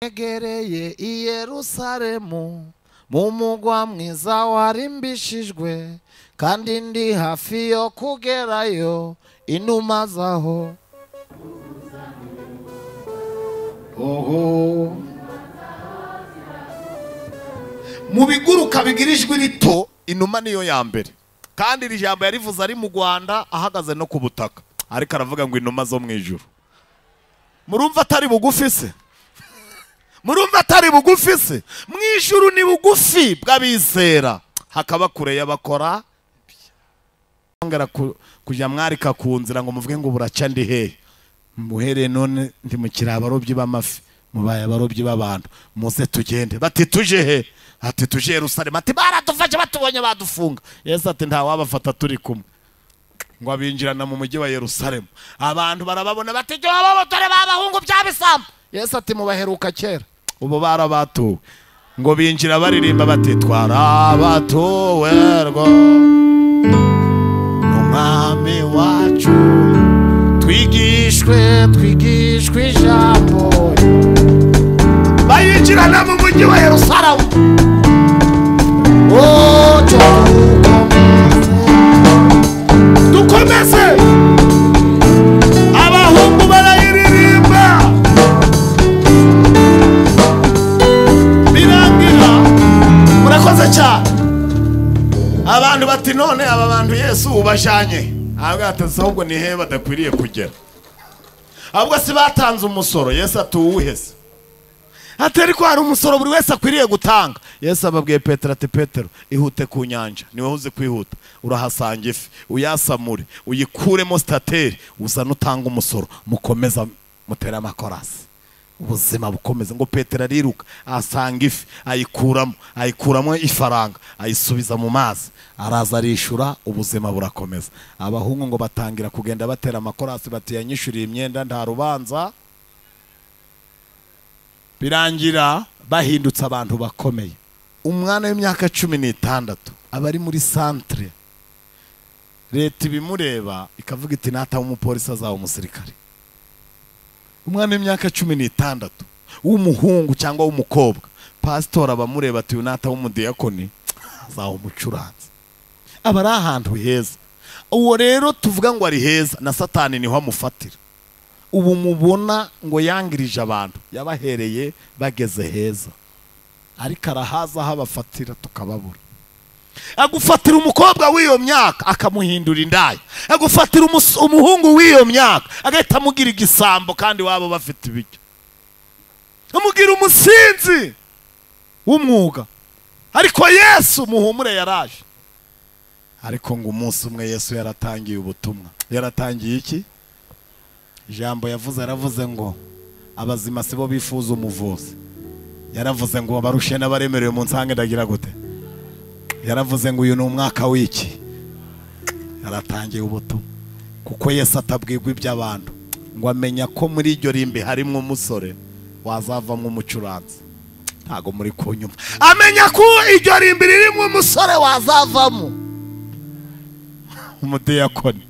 Negereye i Yerusalemu mu mugwa mwiza warimbishijwe kandi ndi hafi yo kugerayo inuma zaho. Oho mu biguruka bigirijwe rito inuma niyo ya mbere kandi iri jambo yarivuze ari mu Rwanda ahagaze no ku butaka ariko aravuga ngo inuma zo mu ijuru. Murumva atari bugufi se? Murumva atari bugufi se? Mu ijuru ni bugufi bw'abizera hakaba kure y'abakora ngara kujya mwarika ku nzira ngo muvuge ngo buraca ndi he muhere none ndi mu kirabarobyi b'amafi mubaye abarobyi b'abantu muze tugende bati tuje he ati tuje Yerusalemu ati baradufashe batubonye badufunga. Yesu ati nta wabafata turi kumwe ngo abinjirana mu mujyi wa Yerusalemu abantu barababona bati jyo ababotore babahungu by'abisamba. Yesu ati mubaheruka kera ubu barabatuwe ngo binjira baririmba bati twarabatuwe rwo n'umwami wacu twigishwe ijambo bayinjirana mu mujyi wa Yerusalemu. Dukomeze abahungu barayiririmba birangira murakoze cyane. Abantu bati none aba bantu Yesu ubashanye agatse ahubwo ni he badakwiriye kugera ahubwo si batanze umusoro. Yesu atuwuheze atari ko hari umusoro buri wese akwiriye gutanga. Yesu ababwiye Petero ati Petero ihute ku nyanja niwe uzi kwihuta urahasanga ifi uyasamure uyikuremo stateri uza nutanga umusoro mukomeza mutera amakorasi ubuzima bukomeze. Ngo Petero ariruka asanga ifi ayikuramo ifaranga ayisubiza mu mazi araza arishura ubuzima burakomeza. Abahungu ngo batangira kugenda batera amakorasi bati yanyishuriye imyenda nta rubanza birangira bahindutse abantu bakomeye. Umwana w'imyaka 16 abari muri centre leta ibimureba ikavuga iti nata umupolisi azaba umusirikare. Umwana w'imyaka 16 w'umuhungu cyangwa w'umukobwa pastor abamureba ati nata w'umudiyakoni azaba umucuranzi. Abari ahantu heza uwo rero tuvuga ngo ari heza na Satani niho amufatira. Ubu mubona ngo yangirije abantu yabahereye bageze heza ariko arahaza habafatira tukababura. Agufatira umukobwa w'iyo myaka akamuhindura indaya, agufatira umuhungu w'iyo myaka agahita amugira igisambo kandi wabo bafite ibijyo, amugira umusinzi w'umwuga. Ariko Yesu muhumure yaraje. Ariko ngo umunsi umwe Yesu yaratangiye ubutumwa. Yaratangiye iki? Ijambo yavuze yaravuze ngo abazima sibo bifuza umuvuzi. Yaravuze ngo barushe n'abaremerewe mu nsange ndagira gute. Yaravuze ngo uyu ni umwaka w'iki. Yaratangiye ubutumwa kuko Yesu atabwirwa iby'abantu ngo amenya ko muri iryo rimbe harimo umusore wazavamo umucuranzi. Ntago muri kunyuma amenya ko iryo rimbe ririmo umusore wazavamo umudiyakoni.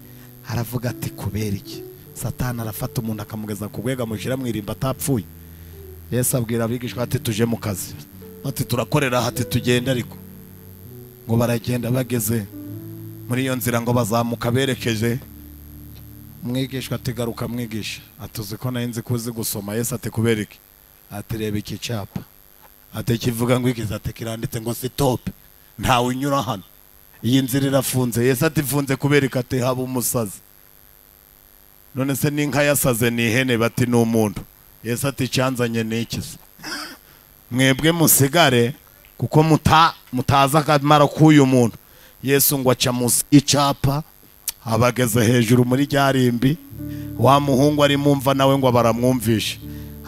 Aravuga ati kubera iki Satani arafata umuntu akamugeza kubwega mujira mwirimba atapfuye. Yesu abwira abigishwa ati tuje mu kazi ati turakorera hati tugenda. Ariko ngo baragenda bageze muri iyo nzira ngo bazamuka berekeje umwigishwa ati garuka mwigisha atuzi ko narinzi kuzi gusoma. Yesu ati kubera iki ati reba iki cyapa ati kivuga ngo ikiza ati kiranditse ngo stop ntawe unyura hano iyi nzira irafunze. Yesu ati funze kubera iki ati haba umusazi. None se ninka yasaze ni ihene bati ni umuntu. Yesu ati cyanzanye n'ikiza mwebwe musigare kuko mutaza akamaro k'uyu muntu. Yesu ngo aca munsi y'icapa abageze hejuru muri ryarimbi wa muhungu ari mumva nawe ngo baramwumvisha.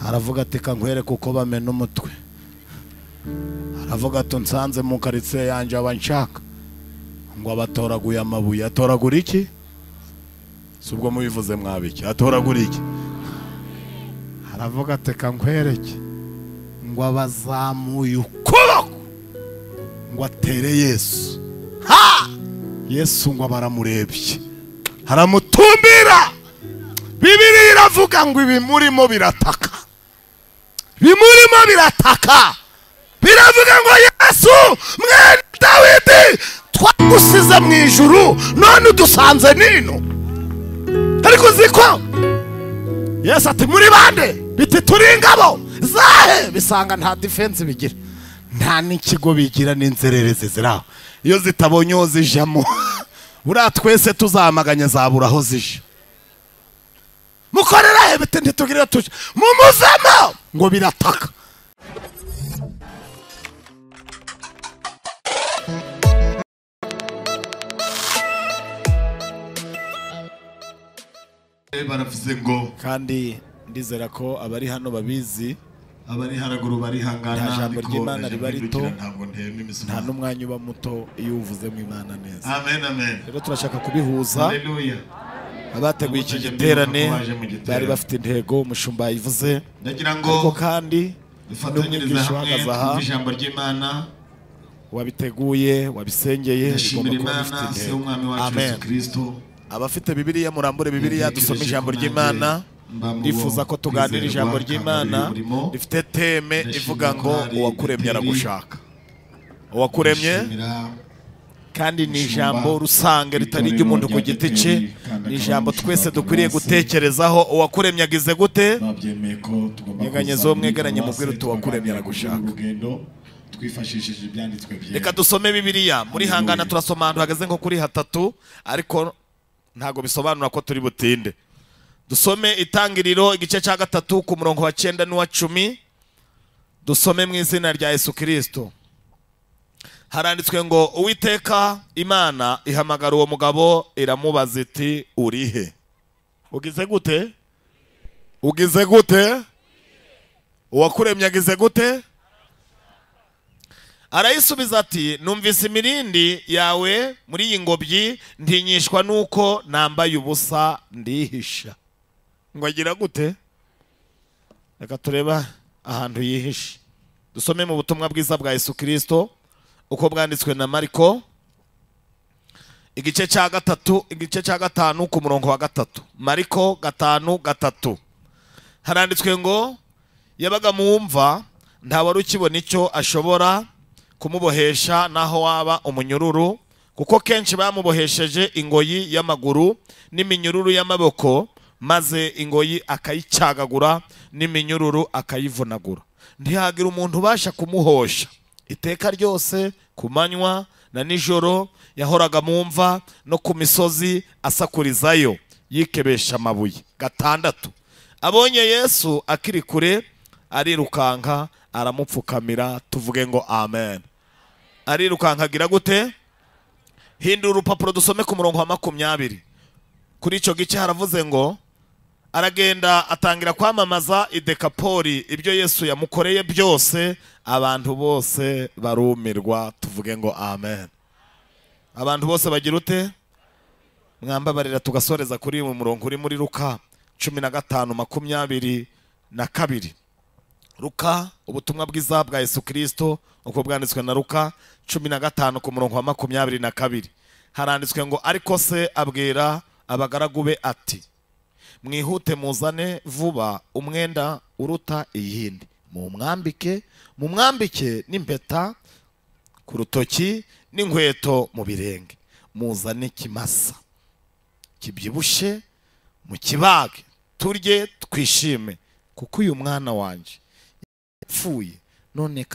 Aravuga ati kankwere kuko bamena umutwe. Aravuga ati nsanze mu karitsiye yanje abanshaka ngo abatoraguye amabuye. Atoragura iki? Subwo mubivuze mwabiki atoragura iki? Aravuga ati kankwereke ngo abazamuye ukuboko ngo atere Yesu. Yesu ngo baramurebye haramutumbira. Bibiliya iravuga ngo ibimurimo birataka bimurimo birataka, biravuga ngo Yesu mwene Dawidi twagusize mu ijuru none udusanze nino. Ariko ziko Yesu ati muri bande biti turi ingabo zahe, bisanga nta defense bigira, nta n'ikigo bigira, n'inzererezi ziraho, iyo zitabonye zijamo buriya twese tuzamaganye zaburaho zije. Mukorera he biti ntitugirira tuje mumuvemo ngo birataka. Baravuze ngo kandi ndizera ko abari hano babizi, abari haraguru bari hangana, ijambo ry'Imana riba rito, nta n'umwanya uba muto iyo uvuze mu Imana neza. Amen, amen. Rero turashaka kubihuza. Haleluya. Abateguye iki giterane bari bafite intego, umushumba yivuze, ariko kandi n'umwigisha uhagaze aha, ijambo ry'Imana wabiteguye, wabisengeye, ugomba kuba ufite intego. Amen. Abafite Bibiliya murambure Bibiliya, dusome ijambo ry'Imana. Ndifuza ko tuganira ijambo ry'Imana rifite teme ivuga ngo uwakuremye aragushaka. Uwakuremye kandi ni ijambo rusange ritari ry'umuntu ku giti cye, ni ijambo twese dukwiriye gutekerezaho. Uwakuremye agize gute? Nyeganyezo mwegeranye mubwire uti uwakuremye aragushaka. Twifashishije ibyanditswe bye. Reka dusome Bibiliya muri hangana, turasoma ahantu hageze nko kuri hatatu, ariko ntago bisobanura ko turi butinde. Dusome Itangiriro igice cya 3 ku murongo wa 9 n'uwa 10. Dusome mu izina rya Yesu Kristo. Haranditswe ngo Uwiteka Imana ihamagara uwo mugabo iramubaza iti urihe? Ugize gute? Ugize gute? Uwakuremye agize gute? Arayisubiza ati numvise imirindi yawe muri iyi ngobyi, ntinyishwa nuko nambaye ubusa ndihisha. Ngo agira gute? Reka tureba ahantu yihishe. Dusome mu butumwa bwiza bwa Yesu Kristo uko bwanditswe na Mariko igice cya 3 igice cya 5 ku murongo wa 3. Mariko 5:3 haranditswe ngo yabaga mu mva, nta wari ukibona icyo ashobora kumubohesha naho waba umunyururu, kuko kenshi bamubohesheje ingoyi y'amaguru n'iminyururu y'amaboko, maze ingoyi akayicagagura n'iminyururu akayivunagura. Ntihagira umuntu ubasha kumuhosha. Iteka ryose ku manywa na nijoro yahoraga mu mva no ku misozi asakurizayo yikebesha amabuye. 6 abonye Yesu akiri kure arirukanka aramupfukamira. Tuvuge ngo amen. Arirukanka agira gute? Hindura urupapuro dusome ku murongo wa 20. Kuri icyo gice haravuze ngo aragenda atangira kwamamaza i Dekapoli ibyo Yesu yamukoreye byose, abantu bose barumirwa. Tuvuge ngo amen. Abantu bose bagira ute? Mwambabarira tugasoreza kuri mu murongo uri muri Luka 15:22. Luka ubutumwa bwiza bwa Yesu Kristo uko bwanditswe na Luka 15 ku murongo wa 22. Haranditswe ngo ariko se abwira abagaragu be ati mwihute muzane vuba umwenda uruta iyindi, mumwambike n'impeta ku rutoki n'inkweto mu birenge, muzane kimasa kibyibushe mu kibage turye twishime, kuko uyu mwana wanje yapfuye none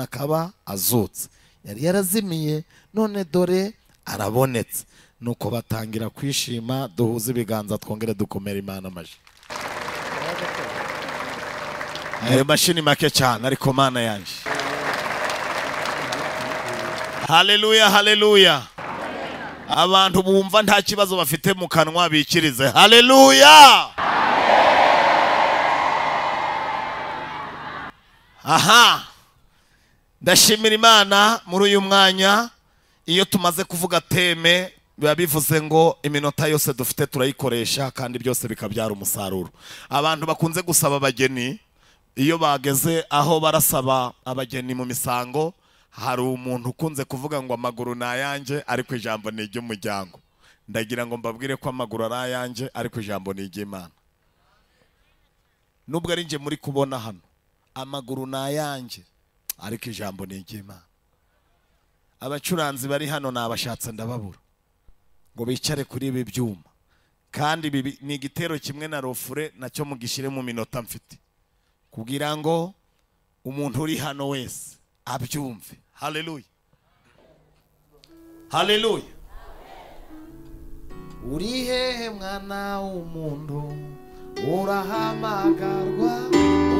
akaba azutse, yari yarazimiye none dore arabonetse. Nuko batangira kwishima. Duhuze ibiganza twongere dukomera Imana amaji. Ayo mashini make cyane ariko Mana yanje. Haleluya, haleluya. Abantu bumva nta kibazo bafite mu kanwa bikirize. Haleluya. Aha. Ndashimira Imana muri uyu mwanya. Iyo tumaze kuvuga teme biba bivuze ngo iminota yose dufite turayikoresha kandi byose bikabyara umusaruro. Abantu bakunze gusaba abageni, iyo bageze aho barasaba abageni mu misango, hari umuntu ukunze kuvuga ngo amaguru nayanjye ariko ijambo ni iry'umuryango. Ndagira ngo mbabwire ko amaguru ari ayanjye ariko ijambo ni iry'Imana. Nubwo ari nje muri kubona hano, amaguru nayanjye ariko ijambo ni iry'Imana. Abacuranzi bari hano nabashatse ndababura ngo bicare kuri ibi byuma, kandi ni igitero kimwe na rofure nacyo mugishire mu minota mfite kugira ngo umuntu uri hano wese abyumve. Haleluya, haleluya. Uri hehe mwana w'umuntu, urahamagarwa,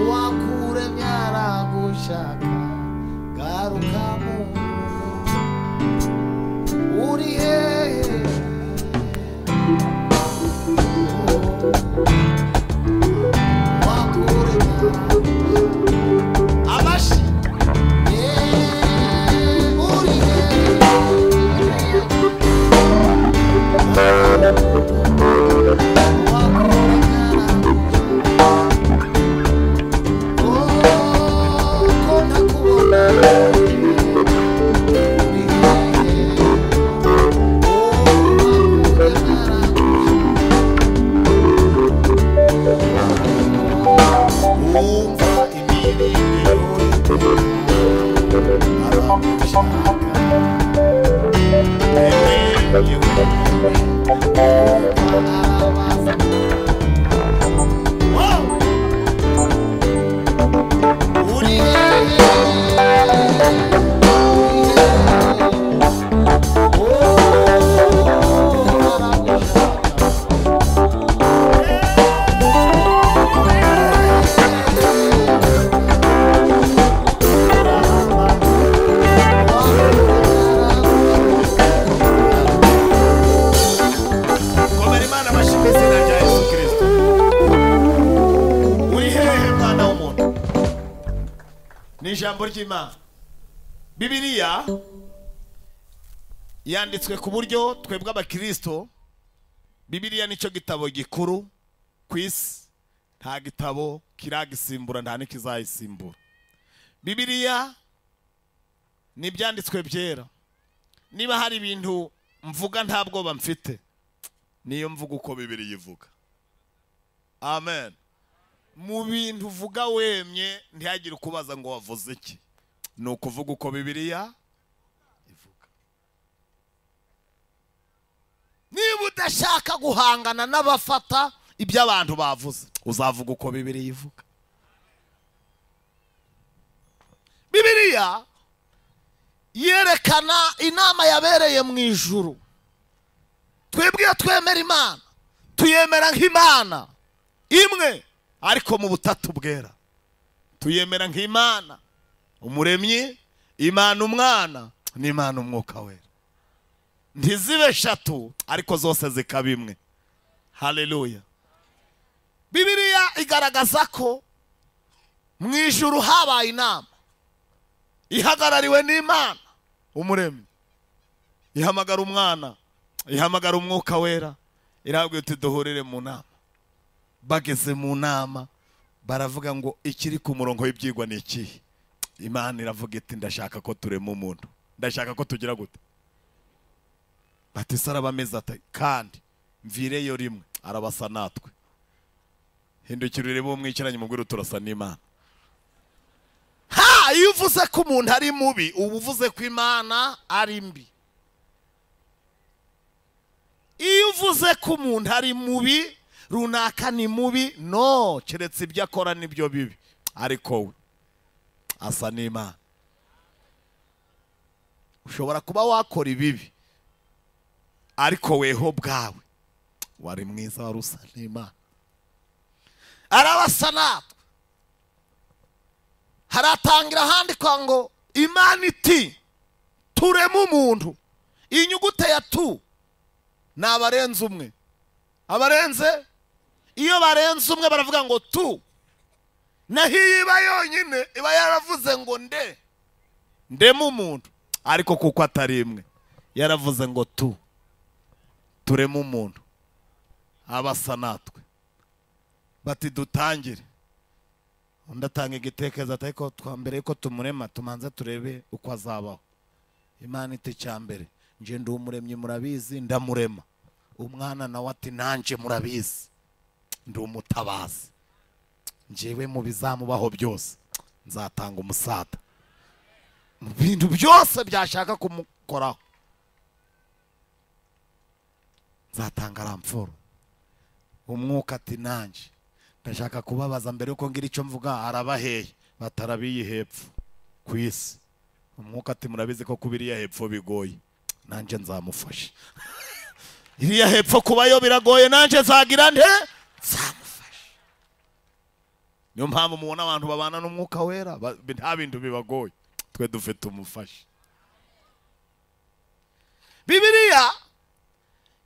uwakuremye aragushaka, garuka mu muntu. Uri hehe wakuremye abashi, uri hehe ijambo ry'Imana. Bibiliya yanditswe ku buryo twebwe abakristo, Bibiliya nicyo gitabo gikuru ku isi, nta gitabo kiragisimbura, nta n'ikizayisimbura. Bibiliya ni ibyanditswe byera. Niba hari ibintu mvuga nta bwoba mfite, niyo mvuga uko Bibiliya ivuga. Amen. Mu bintu uvuga wemye ntihagire ukubaza ngo wavuze iki, ni ukuvuga uko Bibiliya ivuga. Niba udashaka guhangana n'abafata ibyo abantu bavuze, uzavuga uko Bibiliya ivuga. Bibiliya yerekana inama yabereye mu ijuru. Twebwe twemera Imana, tuyemera nk'Imana imwe ariko mu butatu bwera. Tuyemera nk'Imana umuremyi, Imana umwana, n'Imana umwuka wera. Ntizibe eshatu ariko zose zikaba imwe. Haleluya. Bibiliya igaragaza ko mu ijuru habaye inama ihagarariwe n'Imana umuremyi, ihamagara umwana, ihamagara umwuka wera, irabwira iti duhurire mu nama. Bageze mu nama baravuga ngo ikiri ku murongo w'ibyigwa ni ikihe? Imana iravuga iti ndashaka ko turema umuntu, ndashaka ko tugira gute. Bati saraba ameze ati kandi mvireyo rimwe, arabasa natwe. Hindukirire bo mwicaranye mubwira turasa n'Imana. Ha, iyo uvuze ko umuntu ari mubi, uba uvuze ko Imana ari mbi. Iyo uvuze ko umuntu ari mubi, runaka ni mubi, no, keretse ibyo akora nibyo bibi, ariko we asa n'Imana. Ushobora kuba wakora ibibi ariko weho bwawe wari mwiza, wari usa n'Imana. Arabasa natwe. Haratangira handikwa ngo Imana iti turema umuntu. Inyugute ya tu ni abarenze umwe. Abarenze, iyo barenze umwe baravuga ngo tu. Naho iba yonyine iba yaravuze ngo ndema umuntu, ariko kuko atari imwe yaravuze ngo tu, turema umuntu abasa natwe. Bati dutangire. Undatanga igitekerezo ati ko twambere ko tumurema tumanze turebe uko azabaho. Imana iti cyambere nje ndi umuremyi murabizi, ndamurema. Umwana nawe ati nanje murabizi, ndi umutabazi, njewe mu bizamubaho byose nzatanga umusada mu bintu byose byashaka kumukoraho nzatanga ramforo. Umwuka ati nanjye ndashaka kubabaza mbere yuko ngira icyo mvuga arabaheye batarabiye hepfo ku isi. Umwuka ati murabizi ko kubiriya hepfo bigoye, nanjye nzamufasha. Iriya hepfo kubayo biragoye, nanjye nzagira nte nzamufasha. Niyo mpamvu mubona abantu babana n'umwuka wera nta bintu bibagoye, twe dufite umufasha. Bibiliya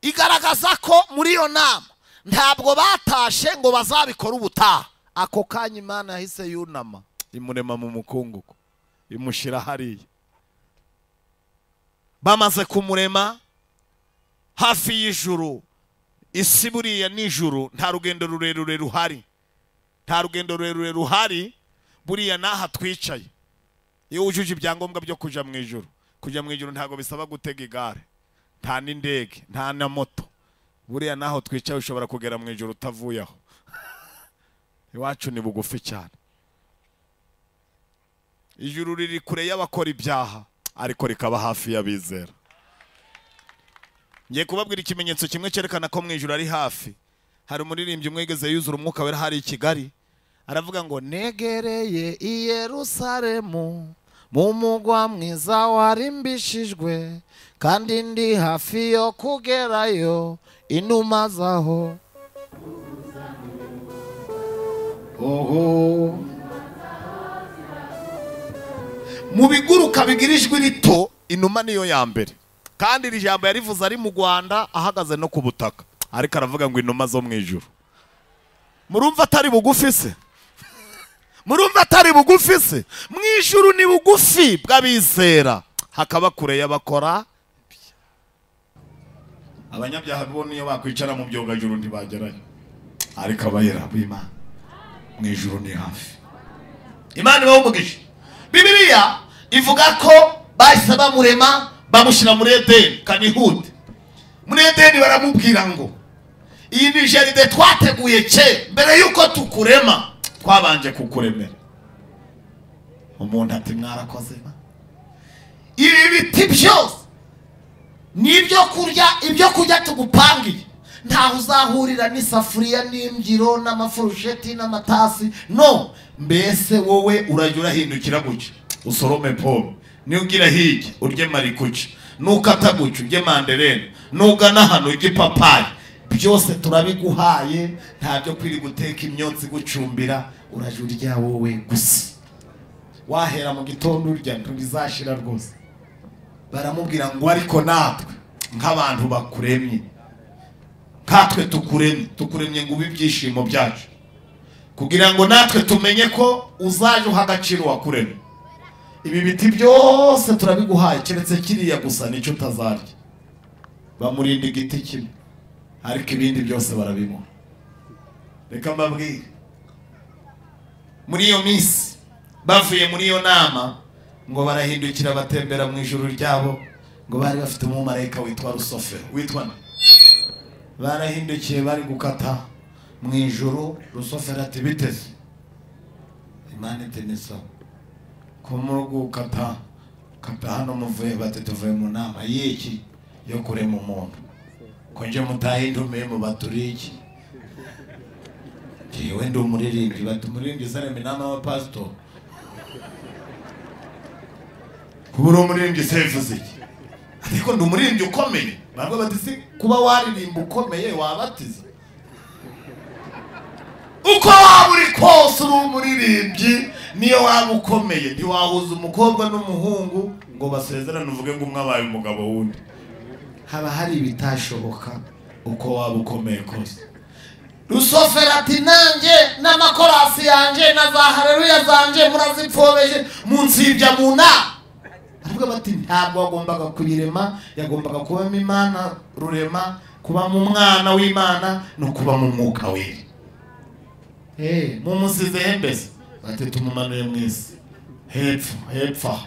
igaragaza ko muri iyo nama ntabwo batashe ngo bazabikora ubutaha. Ako kanya Imana yahise yunama imurema mu mukungugu imushira hariya. Bamaze kumurema hafi y'ijuru, isi buriya n'ijuru nta rugendo rurerure ruhari, nta rugendo rurerure ruhari. Buriya naha twicaye iyo wujuje ibyangombwa byo kuja mu ijuru, kuja mu ijuru ntago bisaba gutega igare, nta n'indege, nta na moto. Buriya naho twicaye ushobora kugera mu ijuru utavuye aho. Iwacu ni bugufi cyane. Ijuru riri kure y'abakora ibyaha ariko rikaba hafi y'abizera. Ngiye kubabwira ikimenyetso kimwe cyerekana ko mu ijuru ari hafi. Hari umuririmbyi umwe yigeze yuzura umwuka wera hari i Kigali, aravuga ngo negereye i Yerusalemu mu mugwa mwiza warimbishijwe, kandi ndi hafi yo kugerayo inuma zaho. Oho, mu biguruka bigira ijwi rito inuma niyo ya mbere, kandi iri jambo yarivuze ari mu Rwanda ahagaze no ku butaka, ariko aravuga ngo inuma zo mu ijuru. Murumva atari bugufi se? Murumva atari bugufi se? Mu ijuru ni bugufi bw'abizera, hakaba kure y'abakora. Abanyabyaha bo niyo bakwicara mu byogajuru ntibagerayo, ariko abayera b'Imana mu ijuru ni hafi. Imana ibawumugisha. Bibiliya ivuga ko bahise bamurema bamushyira muri Edeni. Kanihute muri Edeni baramubwira ngo iyi ni jaride twateguye mbere yuko tukurema, twabanje kukuremera. Umuntu ati mwarakoze. Ibi biti byose nibyo kurya tugupangiye, ntaho uzahurira n'isafuriya n'imbyiro n'amafurusheti n'amatasi. No, mbese wowe urajya urahindukira gutya usorome pome, nugira hirya urye marikuca, nukata gutya urye manderene, nugana hano urye ipapayi. Byose turabiguhaye, ntabyo kwiri guteka imyotsi gucumbira, urajya urya wowe gusa. Wahera mu gitondo urya ntibizashira rwose. Baramubwira ngo ariko natwe nk'abantu bakuremye, katwe tukuremye ngo ibyishimo byacu, kugira ngo natwe tumenye ko uzaje uha agaciro wakuremye. Ibi biti byose turabiguhaye keretse kiriya gusa nicyo utazarya. Bamurinda igiti kimwe, ariko ibindi byose barabimuha. Reka mbabwire, muri iyo minsi bavuye muri iyo nama ngo barahindukira batembera mu ijuru ryabo, ngo bari bafite umumarayika witwa Rusofero. Witwa nde? Barahindukiye bari gukata mu ijuru. Rusofero ati biteze? Imana iti ni sawa. Ko muri gukata hano muvuye? Bati tuvuye mu nama y'iki yo kurema umuntu. Ko nje mutahindumiye mu baturi iki? Jewe ndi umuririmbyi. Bati umuririmbyi zareme inama y'abapasitori? Kubura umuririmbyi sevuze iki? Ariko ndi umuririmbyi ukomeye. Bamwe bati si kuba waririmba ukomeye wabatiza? Uko waba uri kose uri umuririmbyi niyo waba ukomeye, ntiwahuza umukobwa n'umuhungu ngo basezerane uvuge ngo umwe abaye umugabo wundi. Haba hari ibitashoboka uko waba ukomeye kose. Rusofero ati nanjye n'amakorasi yanjye na za haleluya zanje murazipfobeje munsibya mu nama. Aravuga bati ntabwo wagombaga kubirema, yagombaga kubamo Imana rurema, kuba mu mwana w'Imana no kuba mu mwuka wera. Mumusize hembese bati tumumanuye mwisi hepfa.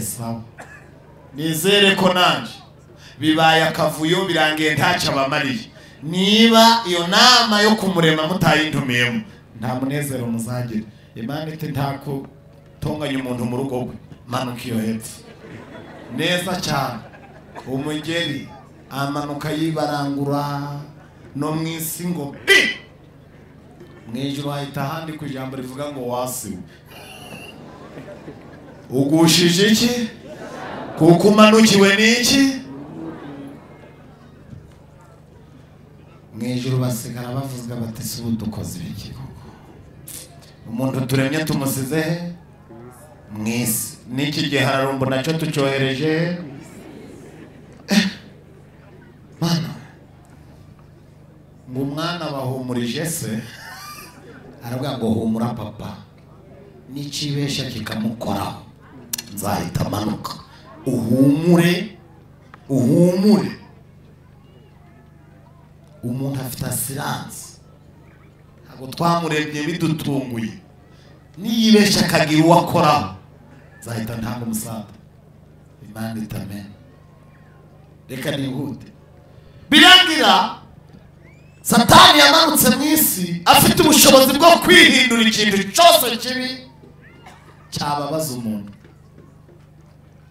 Sawa, nizere ko nanje bibaye akavuyo birangiye ntacyo abamariye. Niba iyo nama yo kumurema mutayintumiyemo nta munezero muzagira. Imana iti ntaku tonganya umuntu mu rugo rwe manuka iyo hepfo neza cyane umugeri amanuka yibarangura no mwisi ngo mwijuru hahita handi ku ijambo rivuga ngo wasiwe ugushije iki kuko umanukiwe n'iki mwijuru basigara bavuga bati si ubu dukoze iki umuntu turemye tumusize mwisi n'iki gihe hararumbu nacyo tucyohereje mana ngo umwana bahumurije se aravuga ngo humura papa n'ikibesha kikamukoraho nzahita amanuka uhumure umuntu afite asiranse ntabwo twamurebye bidutunguye niyibesha akagira uwo akoraho nzahita ntanga umusaza Imana itamena reka nihute birangira Satani yamanutse mu isi afite ubushobozi bwo kwihindura ikintu cyose kibi cyababaza umuntu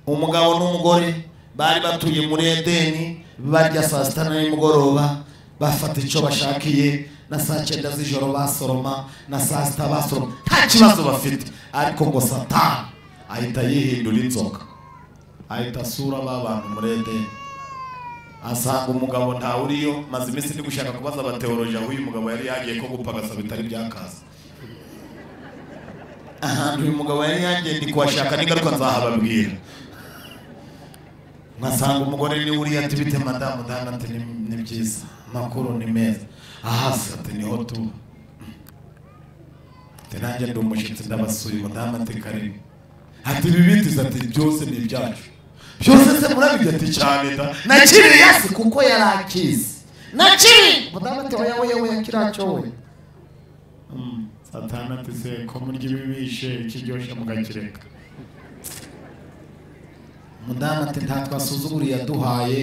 umugabo n'umugore bari batuye muri Edeni barya saa sita nimugoroba bafata icyo bashakiye na saa 9 z'ijoro basoroma na saa sita basoroma nta kibazo bafite ariko ngo Satani ahita yihindura inzoka ahita asura abantu muri Edeni asanga umugabo nta uriyo maze iminsi ndi gushaka kubaza abateoloji aho uyu mugabo yari yagiye ko gupagasa bitari byakaza ahantu uyu mugabo yari yagiye ndi kuhashaka n'ingaruka nzahababwira nkasanga umugore ni uriya ati bite madamu ati ni byiza amakuru ni meza ahasi ati niho tuba ati nanjye ndi umushyitsi ndabasuye madamu ati karibu ati bibitiza ati byose ni ibyacu byose se murabirya ati cyane da nakiri yasi kuko yarakize nakiri madamu ati oya kiracyo we Satani ati se ko murya ibibishe ikiryoshye mugakireka madamu ati nta twasuzuguriye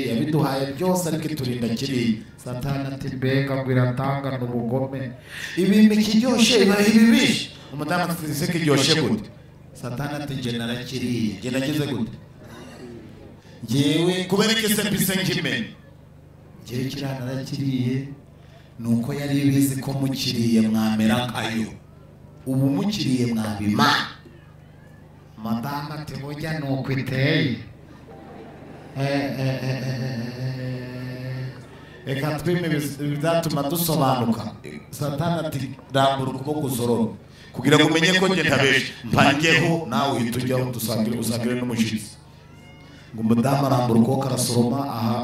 yabiduhaye byose ariko iturinda kiri Satani ati mbega ngo iratangana ubugome ibimbi kiryoshye ibaho ibibishe umudamu ati se kiryoshye gute Satani ati nje narakiriye nje nagize gute yewe kubera ko se mbise nkimenya ngewe kirana narakiriye nuko yari bizi ko mukiriye mwamera nkayo ubu mukiriye mwabima madamu ati burya nuko iteye reka twime bizatuma dusobanuka Satani ati rambura ukuboko uzorora kugira ngo umenye ko nge ntabeshe mpangeho nawe uhita ujyaho usangire n'umushyitsi ngo umudamu arambura ukuboko arasoroma aha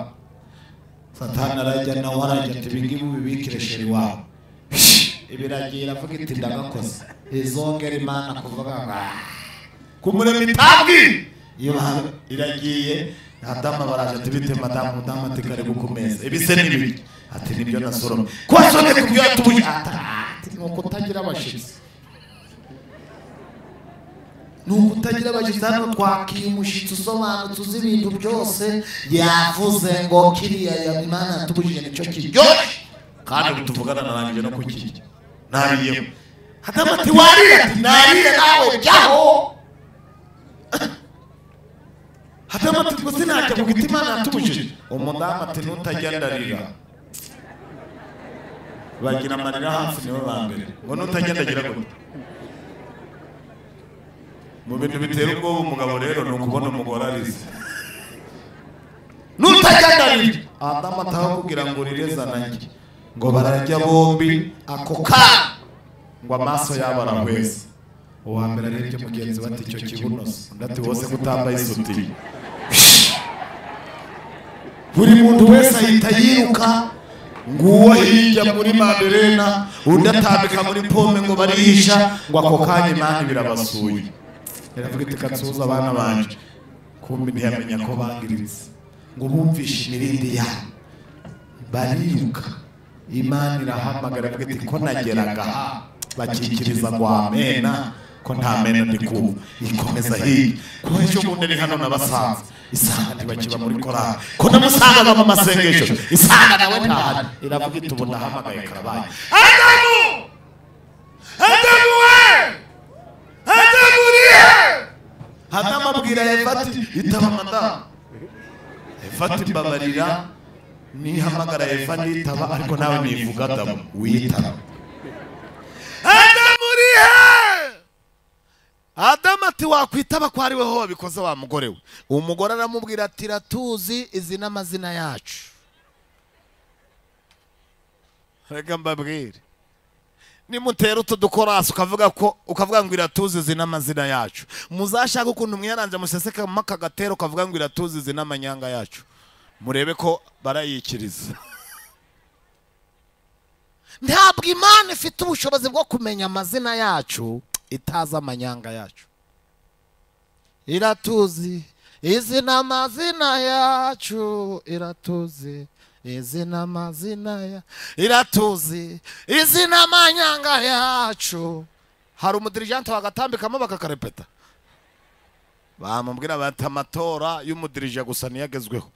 Satani arajya nawe arajya ati ibingibi ubibikire sheri wawe ibiragiye iravuga iti ndagakoze izongera Imana kuvuga kumurema itabwi iyo iragiye Adamu baraje ati bite madamu ati karibu ku meza ibise n'ibiki ati nibyo nasoroma kwasone kubyo yatubuje ati nuko utagira abashitsi utagira abashitsi hano twakiye umushitsi usobanutse uzi ibintu byose yavuze ngo kiriya ya Imana yatubujije nicyo kiryoshye kandi tuvugana narangije no kukirya nariye Adamu ati wariye ati nariye nawe jyaho Adamu ati ngo sinajya mu giti Imana yatubujije umudamu ati nutajya ndarira bagira amarira hafi niwe bambere ngo nutajya ndagira gute mu bintu bitera ubwoba umugabo rero ni ukubona umugore arize nutajya ndarira Adamu ataho kugira ngo rireza nanjye ngo bararya bombi ako ka ngo amaso yabo arahweza uwa mbere arebye mugenzi bati icyo kibunoso ndati wose kutambaye isutiye buri muntu wese ahita yiruka nguwo hirya muri Maderena undi atambika muri pome ngo barihisha ngo ako kanya Imana birabasuye iravuga iti katsuza abana banje kumbi ntiyamenya ko bangiriza ngo bumvishe imirindi yabo bariruka Imana irahamagara ivuga iti ko nageraga bakikiriza ngo amena ko nta mena ndi kumva ikomeza hirya ko ejo bundi ari hano n'abasanze isanga ntibakiba muri korali ko namusanga baba amasengesho isanga nawe ntahari iravuga iti ubu ndahamagaye karabaye Adamu we abwira Eva ati itaba madamu. Eva ati mbabarira nihamagara Eva nitaba ariko nawe nivuga Adamu witaba. Adamu urihe? Adamu ati wakwitaba ko ari we ho wabikoze wa mugore we. Umugore aramubwira ati ratuzi izi n'amazina yacu. Reka mbabwire nimutera utudukorasi ukavuga ngo iratuzi izi n'amazina yacu, muzashaka ukuntu mwiyaranje museseka maka gatero ukavuga ngo iratuzi izi n'amanyanga yacu, murebe ko barayikiriza. Ntabwo Imana ifite ubushobozi bwo kumenya amazina yacu itazi amanyanga yacu. Iratuzi izi n'amazina yacu, iratuzi izi n'amazina ya, iratuzi izi n'amanyanga yacu. Hari umudirigente wagatambikamo bakakarepeta, bamubwira bati amatora y'umudirije gusa niyagezweho.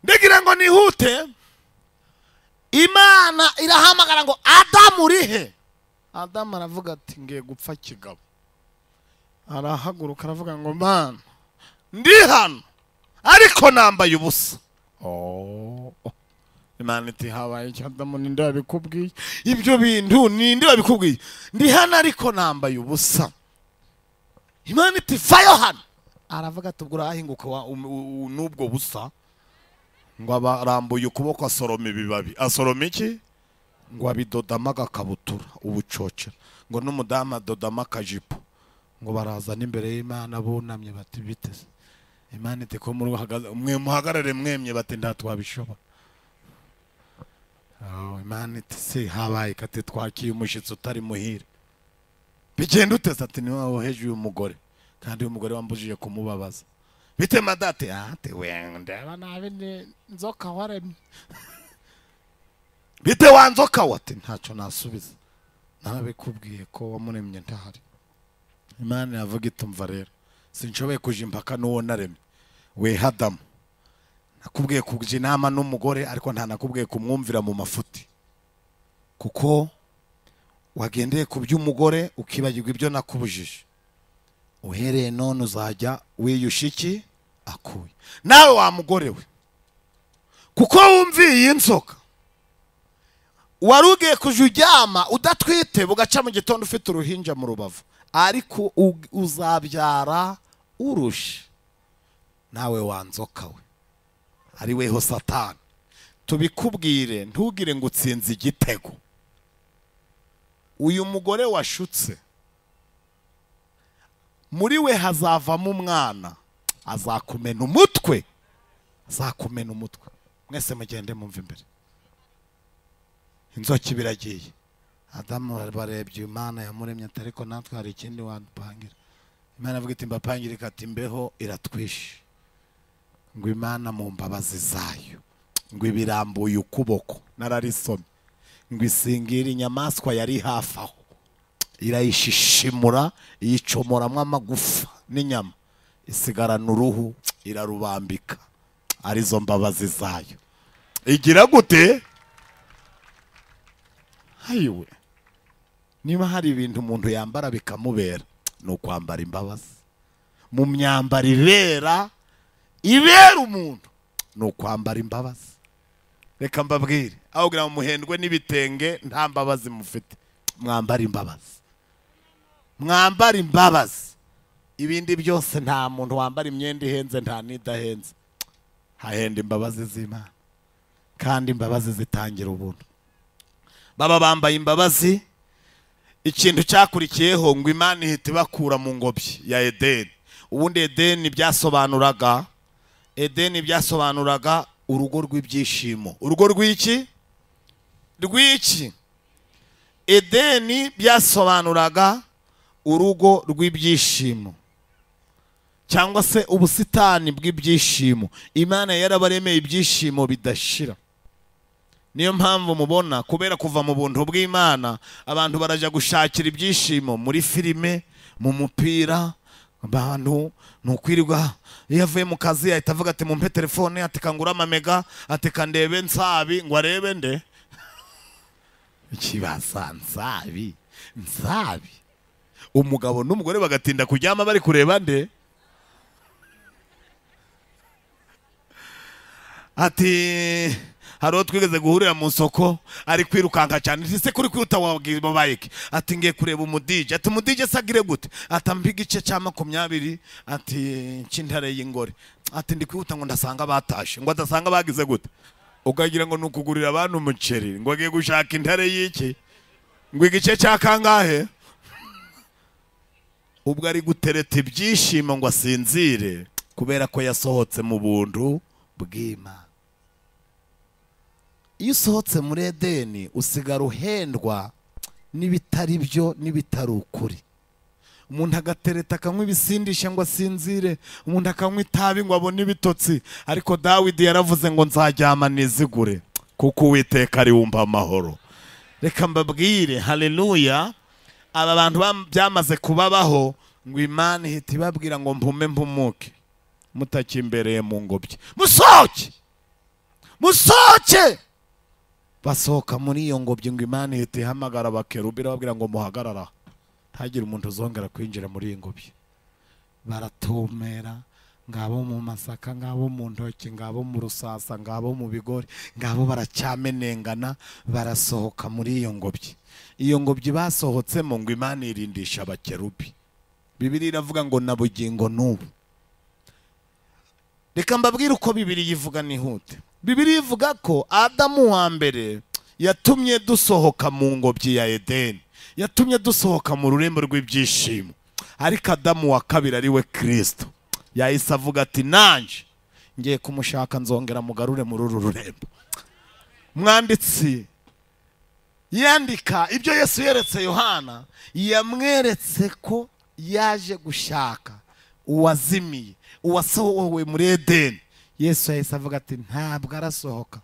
Ndagira ngo nihute, Imana irahamagara ngo Adamu urihe? Adamu aravuga ati ngiye gupfa kigabo. Arahaguruka aravuga ngo Mana ndi hano ariko nambaye ubusa. Imana iti habaye iki Adamu, ninde wabikubwiye ibyo bintu? Ninde wabikubwiye? Ndi hano ariko nambaye ubusa. Imana iti vayo hano. Aravuga ati ubwo urahinguka n'ubwo busa. Ngo abarambuye ukuboko asoroma ibibabi. Asoroma iki? Ngo abidodama agakabutura ubucocera. Ngo n'umudamu adodama akajipo. Ngo barazana imbere y'Imana bunamye bati biteze. Imana iti ko mwe muhagarare mwemye bati ntatwabishobora. Imana iti se habaye kate twakiye umushitsi utari muhire. Bigenda uteze ati ni wowe heje uyu mugore kandi uyu mugore wambujije kumubabaza. Bite madate? Ati we ndeba nabi nzoka waremye. Bite wanzoka wati ntacyo nasubiza. Nabikubwiye ko wamuremye ntahari. Imana yavuga itumva rero sinshoboye kuja impaka n'uwo naremye. We Adamu nakubwiye kuja inama n'umugore ariko nta nakubwiye kumwumvira mu mafuti, kuko wagendeye ku by'umugore ukibagirwa ibyo nakubujije. Uhereye none uzajya wiyushiki akuye. Nawe wa mugore we, kuko wumviye inzoka warugiye kuja uryama udatwite bugaca mu gitondo ufite uruhinja mu rubavu, ariko uzabyara urushe. Nawe wanzoka we, ari weho Satani, tubikubwire ntugire ngo utsinze igitego. Uyu mugore washutse muri we hazavamo umwana azakumena umutwe, azakumena umutwe. Mwese mugende mumva imbere. Inzoki biragiye. Adamu barebye Imana yamuremye ati ariko natwe hari ikindi wadupangira. Imana avuga iti mbapangira ikati imbeho iratwishe. Ngo Imana mu mbabazi zayo ngo ibirambuye ukuboko nararisomye ngo isingira inyamaswa yari hafi aho irayishishimura iyicomoramwo amagufa n'inyama isigarana uruhu irarubambika. Arizo mbabazi zayo. Igira gute? Hayiwe, niba hari ibintu umuntu yambara bikamubera ni ukwambara imbabazi. Mu myambaro ibera umuntu ni ukwambara imbabazi. Reka mbabwire, aho kugira ngo muhendwe n'ibitenge nta mbabazi mufite, mwambara imbabazi. Mwambara imbabazi. Ibindi byose nta muntu wambara imyenda ihenze nta nidahenze. Hahenda imbabazi z'Imana, kandi imbabazi zitangira ubuntu. Baba bambaye imbabazi. Ikintu cyakurikiyeho ngo Imana ihita ibakura mu ngobyi ya Edeni. Ubundi Edeni byasobanuraga urugo rw'ibyishimo. Urugo rw'iki? Rw'iki? Edeni byasobanuraga urugo rw'ibyishimo, cyangwa se ubusitani bw'ibyishimo. Imana yarabaremeye ibyishimo bidashira. Niyo mpamvu mubona kubera kuva mu buntu bw'Imana abantu baraja gushakira ibyishimo muri filime, mu mupira. Abantu nukwirirwa iyo avuye mu kazi ahita avuga ati mumpe telefone, ati kangura amamega, ati kandebe Nsabi. Ngo arebe nde? Ikibaza Nsabi? nzabi. Umugabo n'umugore bagatinda kuryama bari kureba nde. Ati haro twigeze guhurira mu soko ari kwirukanka cyane. Ese kuri kwiruta wabaye iki? Ati ngiye kureba umudije. Ati umudije sagire gute? Atampa igice cya 20. Ati cy'intare y'ingore. Ati ndi kwihuta ngo ndasanga batashe. Ngo adasanga bagize gute? Ukagira ngo nukugurira abantu umuceri. Ngo agiye gushaka intare y'iki? Ngo igice cya kangahe? Ubwo ari gutereta ibyishimo ngo asinzire kubera ko yasohotse mu buntu bw'Imana. Iyo usohotse muri Edeni usigara uhendwa n'ibitari byo n'ibitari ukuri. Umuntu agatereta akanywa ibisindisha ngo asinzire, umuntu akanywa itabi ngo abone ibitotsi. Ariko Dawidi yaravuze ngo nzaryama nizigure kuko Uwiteka ari wumva amahoro. Reka mbabwire, haleluya, aba bantu byamaze kubabaho ngo Imana ihita ibabwira ngo mpume mpumuke mutakimbereye mu ngobyi. Musohoke, musohoke. Basohoka muri iyo ngobyi ngo Imana ihita ihamagara abakerubi irababwira ngo muhagarara, ntagire umuntu uzongera kwinjira muri iyi ngobyi. Baratomera, ngabo mu masaka, ngabo mu ntoki, ngabo mu rusasa, ngabo mu bigori, ngabo baracyamenengana, barasohoka muri iyo ngobyi. Iyo ngobyi basohotsemo ngo Imana irindisha abakerubi. Bibiliya iravuga ngo na bugingo n'ubu. Reka mbabwire uko Bibiliya ivuga nihute. Bibiliya ivuga ko Adamu wa mbere yatumye dusohoka mu ngobyi ya Edeni, yatumye dusohoka mu rurembo rw'ibyishimo. Ariko Adamu wa kabiri ari we Kristo yahise avuga ati nanje ngiye kumushaka nzongera mugarure muri uru rurembo. Mwanditsi yandika ibyo Yesu yeretse Yohana, yamweretse ko yaje gushaka uwazimiye, uwasohowe muri Edeni. Yesu yahise avuga ati ntabwo arasohoka.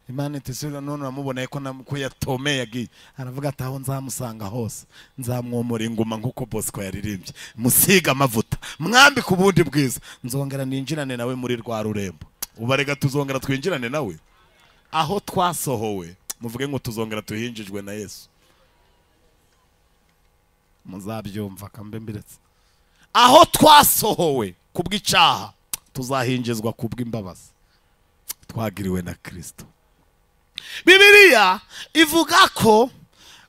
Imana itisubira none namuboneye ko yatomeye yagiye. Aravuga ati aho nzamusanga hose nzamwomora inguma nkuko Bosco yaririmbye, musiga amavuta, mwambike ubundi bwiza, nzongera ninjirane nawe muri rwa rurembo. Ubarega tuzongera twinjirane nawe aho twasohowe. Muvuge ngo tuzongera tuhinjijwe na Yesu. Muzabyumva kambe mbiretse. Aho twasohowe kubw'icyaha tuzahinjizwa kubw'imbabazi twagiriwe na Kristo. Bibiliya ivuga ko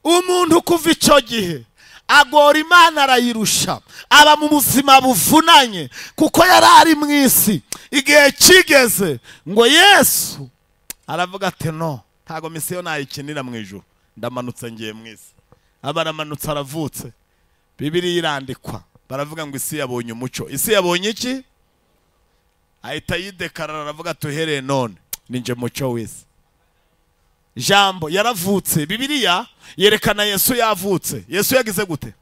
umuntu kuva icyo gihe agora Imana arayirusha, aba mu buzima buvunanye kuko yari ari mu isi. Igihe kigeze ngo Yesu aravuga ati no, ntago misiyo nayikinira mu ijuru, ndamanutse ngiye mu isi. Abaramanutse aravutse. Bibiliya irandikwa, baravuga ngo isi yabonye umucyo. Isi yabonye iki? Ahita yidekarara aravuga tuhereye none ninje mucyo w'isi. Jambo yaravutse. Bibiliya yerekana Yesu yavutse. Yesu yagize gute?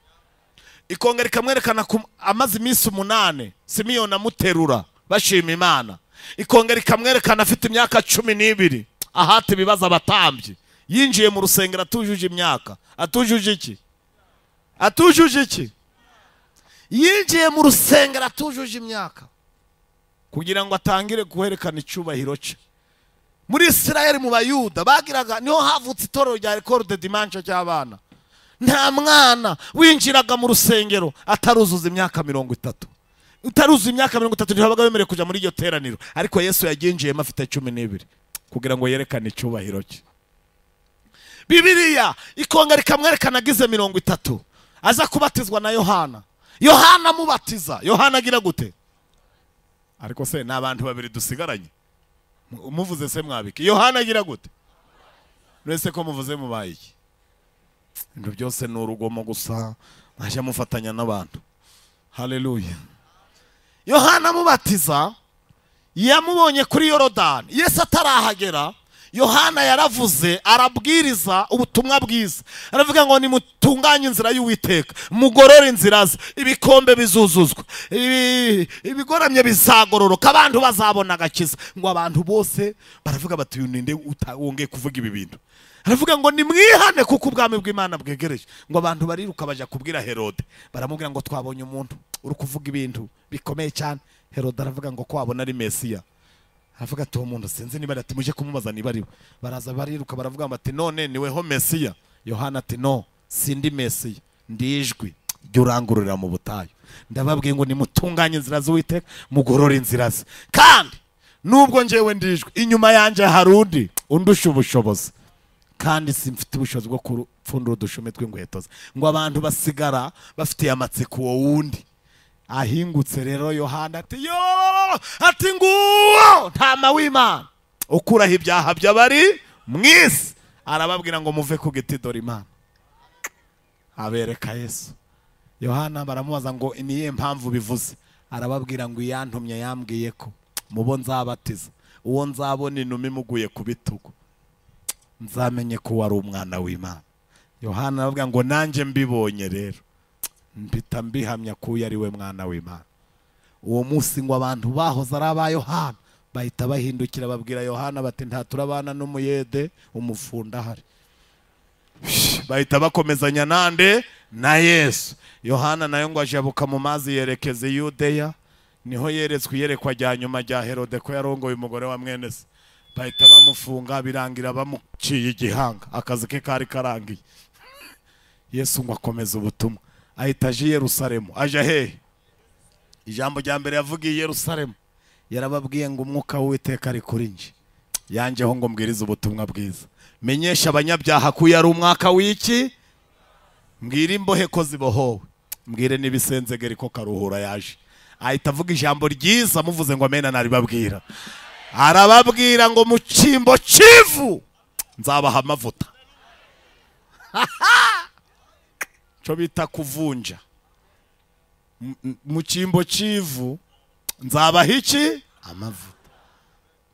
Ikongera ikamwerekana amaze iminsi 8 Simiyoni amuterura bashima Imana. Ikongera ikamwerekana afite imyaka 12 ahata ibibazo abatambyi. Yinjiye mu rusengero atujuje imyaka. Atujuje iki? Atujuje iki? Yinjiye mu rusengero atujuje imyaka kugira ngo atangire guherekana icyubahiro cye. Muri Isirayeli mu Bayuda bagiraga niho havutse itorero rya École de Dimanche cy'abana. Nta mwana winjiraga mu rusengero ataruzuza imyaka 30. Utaruzuza imyaka 30 ntibabaga bemerewe kujya muri iryo teraniro. Ariko Yesu yaginjiyemo afite 12 kugira ngo yerekane icyubahiro cye. Bibiliya ikongera ikamwerekana agize 30 aza kubatizwa na Yohana. Yohana mubatiza. Yohana agira gute? Ariko se n'abantu babiri dusigaranye. Umuvuze se mwabiki. Yohana agira gute? Nese ko muvuze mubaye iki? Ibyo byose ni urugomo gusa, aje mufatanya n'abantu. Haleluya. Yohana mubatiza yamubonye kuri Yorodani. Yesu atarahagera, Yohana yaravuze, arabwiriza ubutumwa bwiza. Aravuga ngo nimutunganye inzira y'Uwiteka, mugorore inzira ze, ibikombe bizuzuzwa, ibigoramye bizagororoka, abantu bazabona agakiza. Ngo abantu bose baravuga bati uyu ninde wongeye kuvuga ibi bintu? Aravuga ngo nimwihane kuko ubwami bw'Imana bwegereje. Ngo abantu bariruka baje kubwira Herode, baramubwira ngo twabonye umuntu uri kuvuga ibintu bikomeye cyane. Herode aravuga ngo ko wabona ari Mesiya. Aravuga ati umuntu sinzi niba ati muje kumubaza niba ari. Baraza bariruka baravuga bati none niweho Mesiya. Yohana ati no, sindi Mesiya, ndijwi ryurangururira mu butayu. Ndababwiye ngo nimutunganye inzira z'Uwiteka, mugorore inzira ze. Kandi nubwo njyewe ndijwi, inyuma yanjye hari undi undusha ubushobozi, kandi simfite ubushobozi bwo kupfundura udushumi tw'inkweto ze. Ngo abantu basigara bafitiye amatsiko uwo wundi. Ahingutse rero Yohana ati yo, ati nguwo ntama w'Imana ukuraho ibyaha by'abari mu isi. Arababwira ngo muve ku giti, dore Imana. Abereka Yesu. Yohana baramubaza ngo niye mpamvu bivuze. Arababwira ngo iyantumye yambwiye ko mubo nzabatiza, uwo nzabona inuma imuguye ku bitugu, nzamenye ko wari umwana w'Imana. Yohana arababwira ngo nanjye mbibonye rero mpita mbihamya ko uyu ari we mwana w'Imana. Uwo munsi ngo abantu bahoze ari aba Yohana bahita bahindukira babwira Yohana bati nta turabana n'umuyede umufunda hari. Bahita bakomezanya nande na Yesu. Yohana nayo ngo ajabuka mu mazi yerekeza i Yudeya, niho yeretswe iyerekwa rya nyuma rya Herode ko yarongoye umugore wa mwene se. Bahita bamufunga, birangira bamuciye igihanga, akazi ke kari karangiye. Yesu ngo akomeza ubutumwa, ahita aje i Yerusalemu. Aje hehe? Ijambo rya mbere yavugiye i Yerusalemu, yarababwiye ngo umwuka w'Uwiteka ari kuri nje, yanjeho ngo mbwirize ubutumwa bwiza, menyesha abanyabyaha ko yari umwaka w'iki, mbwira imbohe ko zibohowe, mbwire n'ibisenzegeri ko karuhura yaje. Ahita avuga ijambo ryiza, muvuze ngo amena naribabwira. Arababwira ngo mu cyimbo cy'ivu nzabaha amavuta. Cyo bita kuvunja. Mu cyimbo cy'ivu nzabaha iki? Amavuta.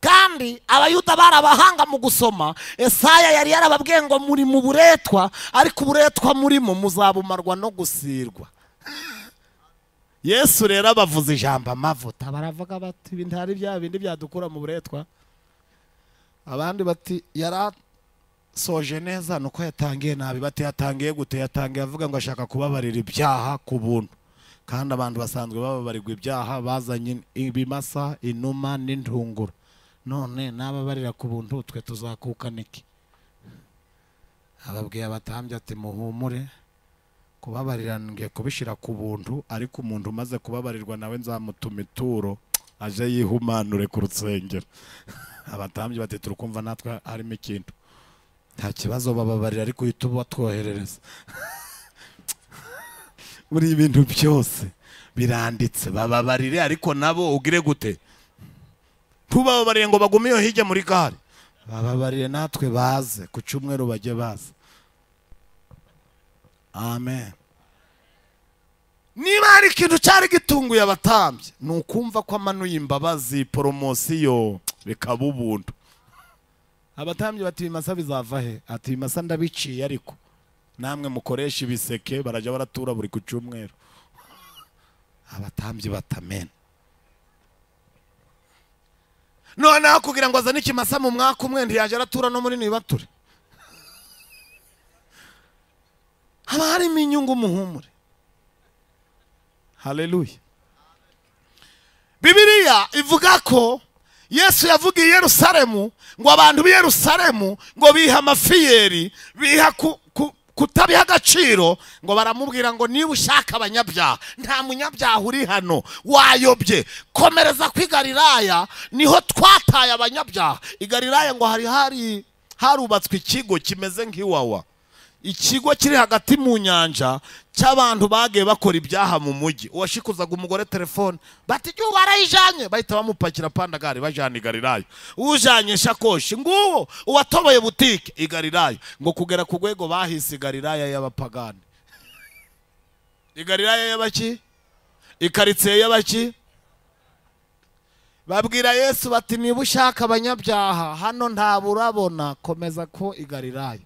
Kandi abayuda barabahanga mu gusoma. Esaya yari yarababwiye ngo muri mu buretwa, ariko uburetwa murimo muzabumarwa no gusirwa. Yesu rero abavuze ijambo amavuta, baravuga bati ibintu hari bya bindi byadukura mu buretwa. Abandi bati yarasoje neza nuko yatangiye nabi. Bati yatangiye gute? Yatangiye avuga ngo ashaka kubabarira ibyaha ku buntu, kandi abantu basanzwe bababarirwa ibyaha bazanye ibimasa, inuma n'intungura. None nababarira ku buntu twe tuzakukana iki? Ababwiye abatambyi ati muhumure, kubabarira ngiye kubishira ku buntu, ariko umuntu umaze kubabarirwa nawe nzamutuma ituro aje yihumanure ku rusengero. Abatambyi bati turukumva natwe harimo ikintu. Nta kibazo, bababarira ariko uhita batwoherereza. Muri ibintu byose biranditse, bababarire ariko nabo ugire gute? Tubabarire ngo bagumiyo hirya muri gare, bababarire natwe baze ku cyumweru bajye baza. Amen. Niba hari ikintu cyari gitunguye abatambyi, ni ukumva ko amanuye imbabazi, poromosiyo bikaba ubuntu. Abatambyi bati ibimasa bizava he? Ati ibimasa ndabiciye, ariko namwe mukoresha ibiseke barajya baratura buri ku cyumweru. Abatambyi batamena. Noneho kugira ngo azane ikimasa mu mwaka umwe ntiyaje aratura no muri nibature. Haba harimo inyungu, muhumure. Haleluya. Bibiliya ivuga ko Yesu yavugiye i Yerusalemu ngo abantu b'i Yerusalemu ngo biha amafiyeri, biha kutabiha agaciro, ngo baramubwira ngo niba ushaka abanyabyaha, nta munyabyaha uri hano, wayobye, komereza kwi Galilaya, niho twataye abanyabyaha. I Galilaya ngo harubatswe ikigo kimeze nk'iwawa, ikigo kiri hagati mu nyanja cy'abantu bagiye bakora ibyaha mu mujyi. Uwashikuzaga umugore telefone bati jyu barayijanye, bahita bamupakira pandagari bajana i Galilaya. Ujanye shakoshi nguwo uwatoboye butike i Galilaya, ngo kugera ku rwego bahise Galilaya y'abapagani. I Galilaya y'abaki? Ikaritsiye y'abaki? Babwira Yesu bati niba ushaka abanyabyaha hano ntaburabona, komeza ko i Galilaya.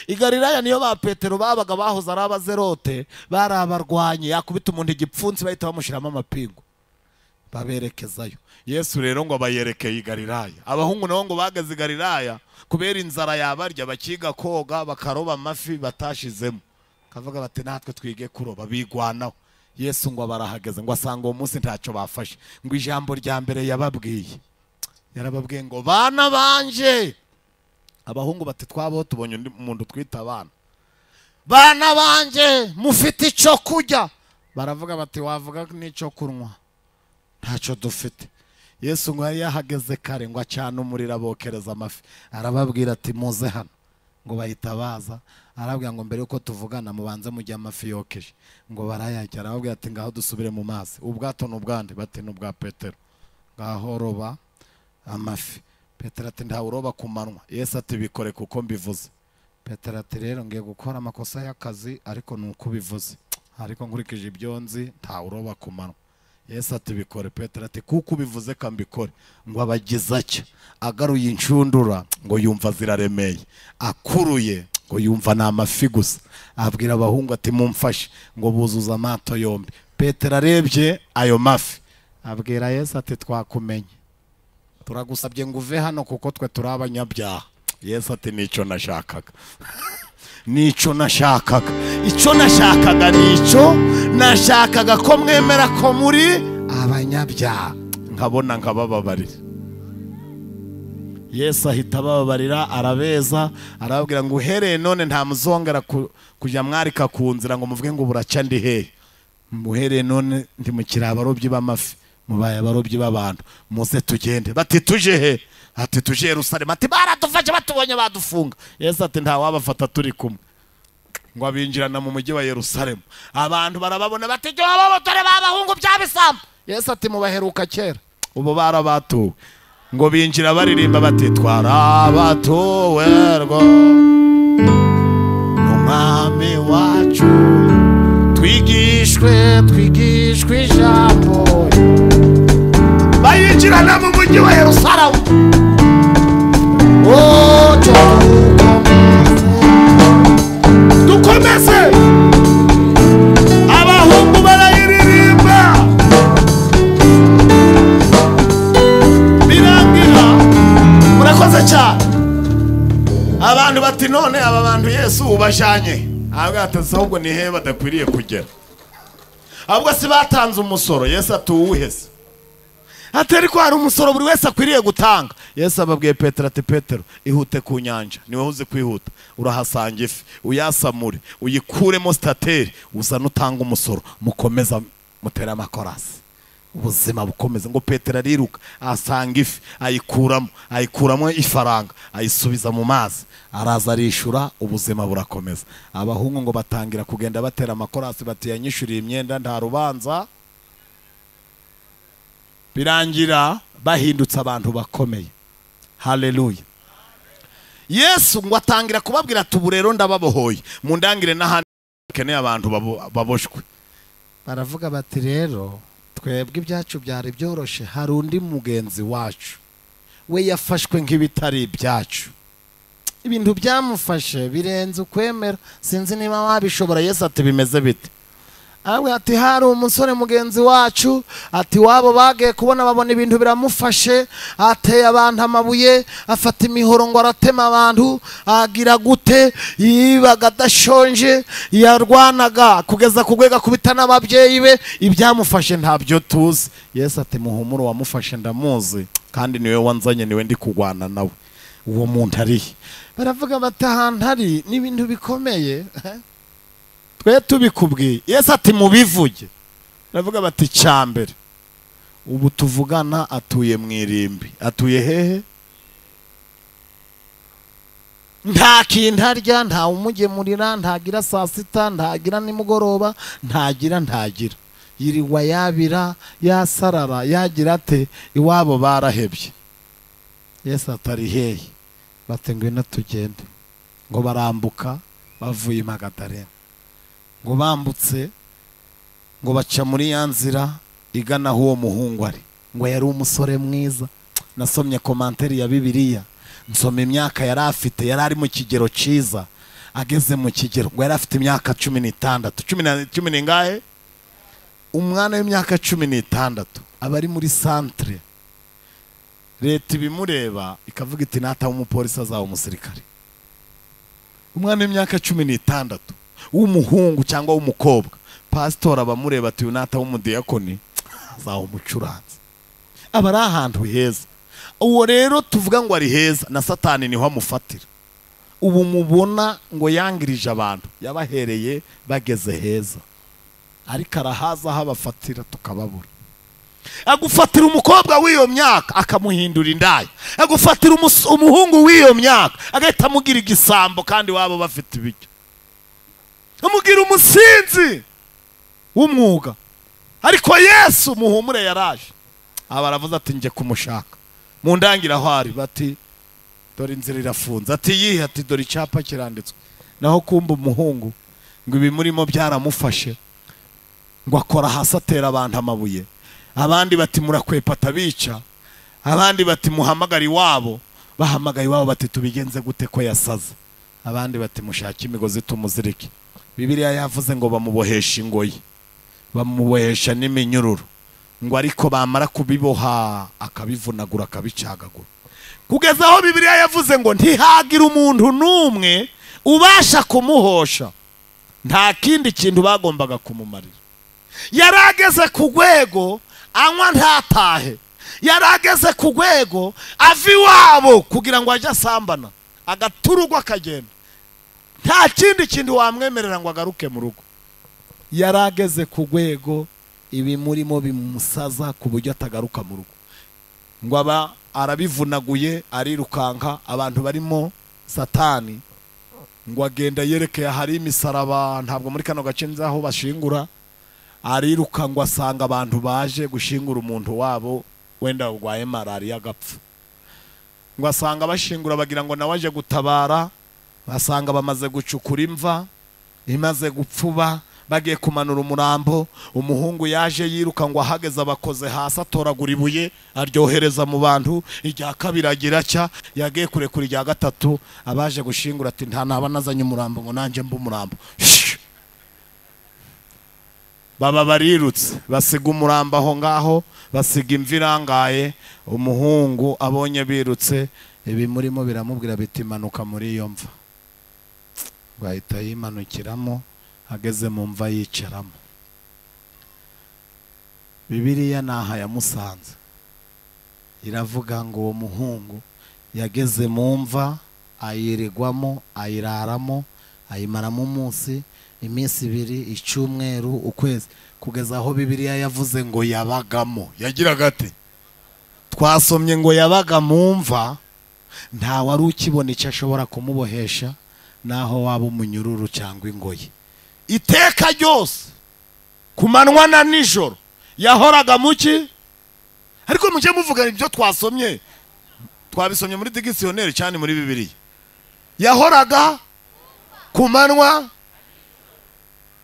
I Galilaya niyo ba Petero babaga bahoze ari abazerote, bari abarwanye, yakubita umuntu igipfunsi bahita bamushiramo amapingu baberekezayo. Yesu rero ngo abayerekeye i Galilaya. Abahungu nabo ngo bagaze i Galilaya kubera inzara yabarya, bakiga koga, bakaroba amafi batashizemo, kavuga bati natwe twige kuroba, bigwanaho. Yesu ngo barahageze, ngo asanga uwo munsi ntacyo bafashe. Ngo ijambo rya mbere yababwiye, yarababwiye ngo bana banje. Abahungu bati twabaho tubonye undi muntu twita abana. bana banjye mufite icyo kurya, baravuga bati wavuga n'icyo kunywa, ntacyo dufite. Yesu ngo yari yahageze kare ngo acane umuriro abokereza amafi, arababwira ati muze hano, ngo bahita baza. Arabwira ngo mbere yuko tuvugana mubanze mujye amafi yokeje, ngo barayajya. Arababwira ati ngaho dusubire mu mazi, ubwato n'ubwande, bati n'ubwa Petero, ngaho roba amafi. Petero ati ntawe uroba ku manywa. Yesu ati bikore kuko mbivuze. Petero ati rero ngiye gukora amakosa y'akazi, ariko nuko ubivuze, ariko nkurikije ibyo nzi ntawe uroba ku manywa. Yesu ati bikore. Petero ati kuko ubivuze kambikore. Ngo abagize atya, agaruye inshundura ngo yumva ziraremeye, akuruye ngo yumva ni amafi gusa. Abwira abahungu ati mumfashe, ngo buzuza amato yombi. Petero arebye ayo mafi, abwira Yesu ati twakumenye, turagusabye ngo uve hano kuko twe turi abanyabyaha. Yesu ati nicyo nashakaga. Nicyo nashakaga, icyo nashakaga nicyo nashakaga, ko mwemera ko muri abanyabyaha, nkabona nkabababarira. Yesu ahita abababarira, arabeza, arababwira ngo uhereye none nta muzongera kujya mwarika ku nzira ngo muvuge ngo buracya ndi hehe. Muhereye none ndi mukiri abarobyi b'amafi, mubaye abarobyi b'abantu, muze tugende. Bati tuje he? Ati tuje Yerusalemu. Ati baradufashe batubonye badufunga. Yesu ati nta wabafata turi kumwe. Ngo abinjirana mu mujyi wa Yerusalemu, abantu barababona bati jyo ababotore b'abahungu by'abisambo. Yesu ati mubaheruka kera, ubu barabatuwe. Ngo binjira baririmba bati twarabatuwe rwo n'umwami wacu, twigishwe ijambo. Bayinjirana mu mujyi wa Yerusalemu. Dukomeze. Abahungu barayiririmba, birangira. Murakoze cyane. Abantu bati none aba bantu Yesu ubajanye, agatase ahubwo ni he badakwiriye kugera, ahubwo si batanze umusoro. Yesu atuwuheze, atari ko hari umusoro buri wese akwiriye gutanga. Yesu ababwiye Petero ati Petero ihute ku nyanja, niwe uzi kwihuta, urahasanga ifi, uyasamure, uyikuremo stateri, uzana utanga umusoro, mukomeza mutera amakorasi, ubuzima bukomeze. Ngo Petero ariruka asanga ifi, ayikuramo ifaranga, ayisubiza mu mazi, araza arishura, ubuzima burakomeza. Abahungu ngo batangira kugenda batera amakorasi bati yanyishuriye imyenda nta rubanza. Birangira bahindutse abantu bakomeye. Haleluya. Yesu ngo atangira kubabwira ati ubu rero ndababohoye, mundangire n'ahandi keneye abantu baboshwe. Baravuga bati rero twebwe ibyacu byari byoroshe, hari undi mugenzi wacu we yafashwe nk'ibitari ibyacu, ibintu byamufashe birenze ukwemera, sinzi niba wabishobora. Yesu ati bimeze bite? Ati hari umusore mugenzi wacu, ati wabo bagiye kubona babona ibintu biramufashe, ateye abantu amabuye, afata imihoro ngo aratema abantu, agira gute, yibaga adashonje, yarwanaga kugeza kugwega kubita n'ababyeyi be, ibyamufashe ntabyo tuzi. Yesu ati muhumuro wamufashe ndamuzi, kandi niwe wanzanye, niwe ndi kugwana nawe. Uwo muntu ari. Baravuga bati ahantu hari n'ibintu bikomeye, twe tubikubwiye. Yesu ati mubivuge. Baravuga bati cyambere ubu tuvugana atuye mu irimbi. Atuye hehe? Nta kintu arya, nta umugemurira, ntagira saa sita, ntagira nimugoroba, ntagira yiriwa yabira, yasarara, yagira ate, iwabo barahebye. Yesu atari hehe? Bati ngwino tugende. Ngo barambuka bavuye Magadarena. Ngo bambutse, ngo baca muri ya nzira igana aho uwo muhungu ari. Ngo yari umusore mwiza. Nasomye komanteri ya Bibiliya, nsoma imyaka yari afite, yari ari mu kigero cyiza. Ageze mu kigero ngo yari afite imyaka 16. 10 ningahe? Umwana w'imyaka 16 aba ari muri centre. Leta ibimureba ikavuga iti nata umupolisi azaba umusirikare. Umwana w'imyaka 16 w'umuhungu cyangwa w'umukobwa, pastor abamureba ati nata w'umudiyakoni azaba umucuranzi. Aba ari ahantu heza. Uwo rero tuvuga ngo ari heza, na Satani niho amufatira. ubu mubona ngo yangirije abantu yabahereye bageze heza, ariko arahaza aho abafatira tukababura. Agufatira umukobwa w'iyo myaka akamuhindura indaya, agufatira umuhungu w'iyo myaka agahita amugira igisambo kandi wabo bafite ibiryo, amugira umusinzi w'umwuga. Ariko Yesu muhumure yaraje, abaravuze ati nje kumushaka, mundangira aho ari, bati dore inzira irafunze, ati yihe, ati dore icyapa kiranditswe. Naho kumba umuhungu ngo ibi murimo byaramufashe, ngo akora hasi atera abantu amabuye. Abandi bati murakwepa atabica, abandi bati muhamagara iwabo, bahamagaye iwabo bati tubigenze gute ko yasaze. Abandi bati mushake imigozi tumuzirike. Bibiliya yavuze ngo bamubohesha ingoyi, bamubohesha n'iminyururu, ngo ariko bamara kubiboha akabivunagura akabicagagura, kugeza aho Bibiliya yavuze ngo ntihagira umuntu n'umwe ubasha kumuhosha. Nta kindi kintu bagombaga kumumarira. Yarageze ku rwego anywa ntatahe, yarageze ku rwego ava iwabo kugira ngo ajye asambana, agaturugwa akagenda. Nta kindi kintu wamwemerera ngo agaruke mu rugo. Yarageze ku rwego ibi murimo bimusaza ku buryo atagaruka mu rugo, ngo aba arabivunaguye arirukanka. Abantu barimo Satani ngo agenda yerekeye hari imisaraba, ntabwo muri kano gace nzaho bashingura, ariruka ngo asanga abantu baje gushingura umuntu wabo wenda urwaye malaria agapfa, ngo asanga bashingura bagira ngo nawe aje gutabara, basanga bamaze gucukura imva imaze gupfuba, bagiye kumanura umurambo. Umuhungu yaje yiruka ngo ahageze abakoze hasi atoragura ibuye aryohereza mu bantu. Irya kabiri agira cya, yagiye kurekura irya gatatu, abaje gushingura ati nta naba nazanye umurambo ngo nanjye mbe umurambo. Baba barirutse basiga umurambo aho ngaho, basiga imvi irangaye. Umuhungu abonye birutse, ibi murimo biramubwira biti manuka muri iyo mva. Bahita yimanukiramo, ageze mu mva yicaramo. Bibiliya naha yamusanze iravuga ngo uwo muhungu yageze mu mva, ayirirwamo, ayiraramo, ayimaramo umunsi, iminsi ibiri, icyumweru, ukwezi, kugeza aho Bibiliya yavuze ngo yabagamo. Yagiraga ati twasomye ngo yabaga mu mva, nta wari ukibona icyo ashobora kumubohesha, naho waba umunyururu cyangwa ingoyi. Iteka ryose ku manywa na nijoro yahoraga muki. Ariko mujye muvuga ibyo twasomye, twabisomye muri dictionnaire cyane muri Bibiliya. Yahoraga ku manywa.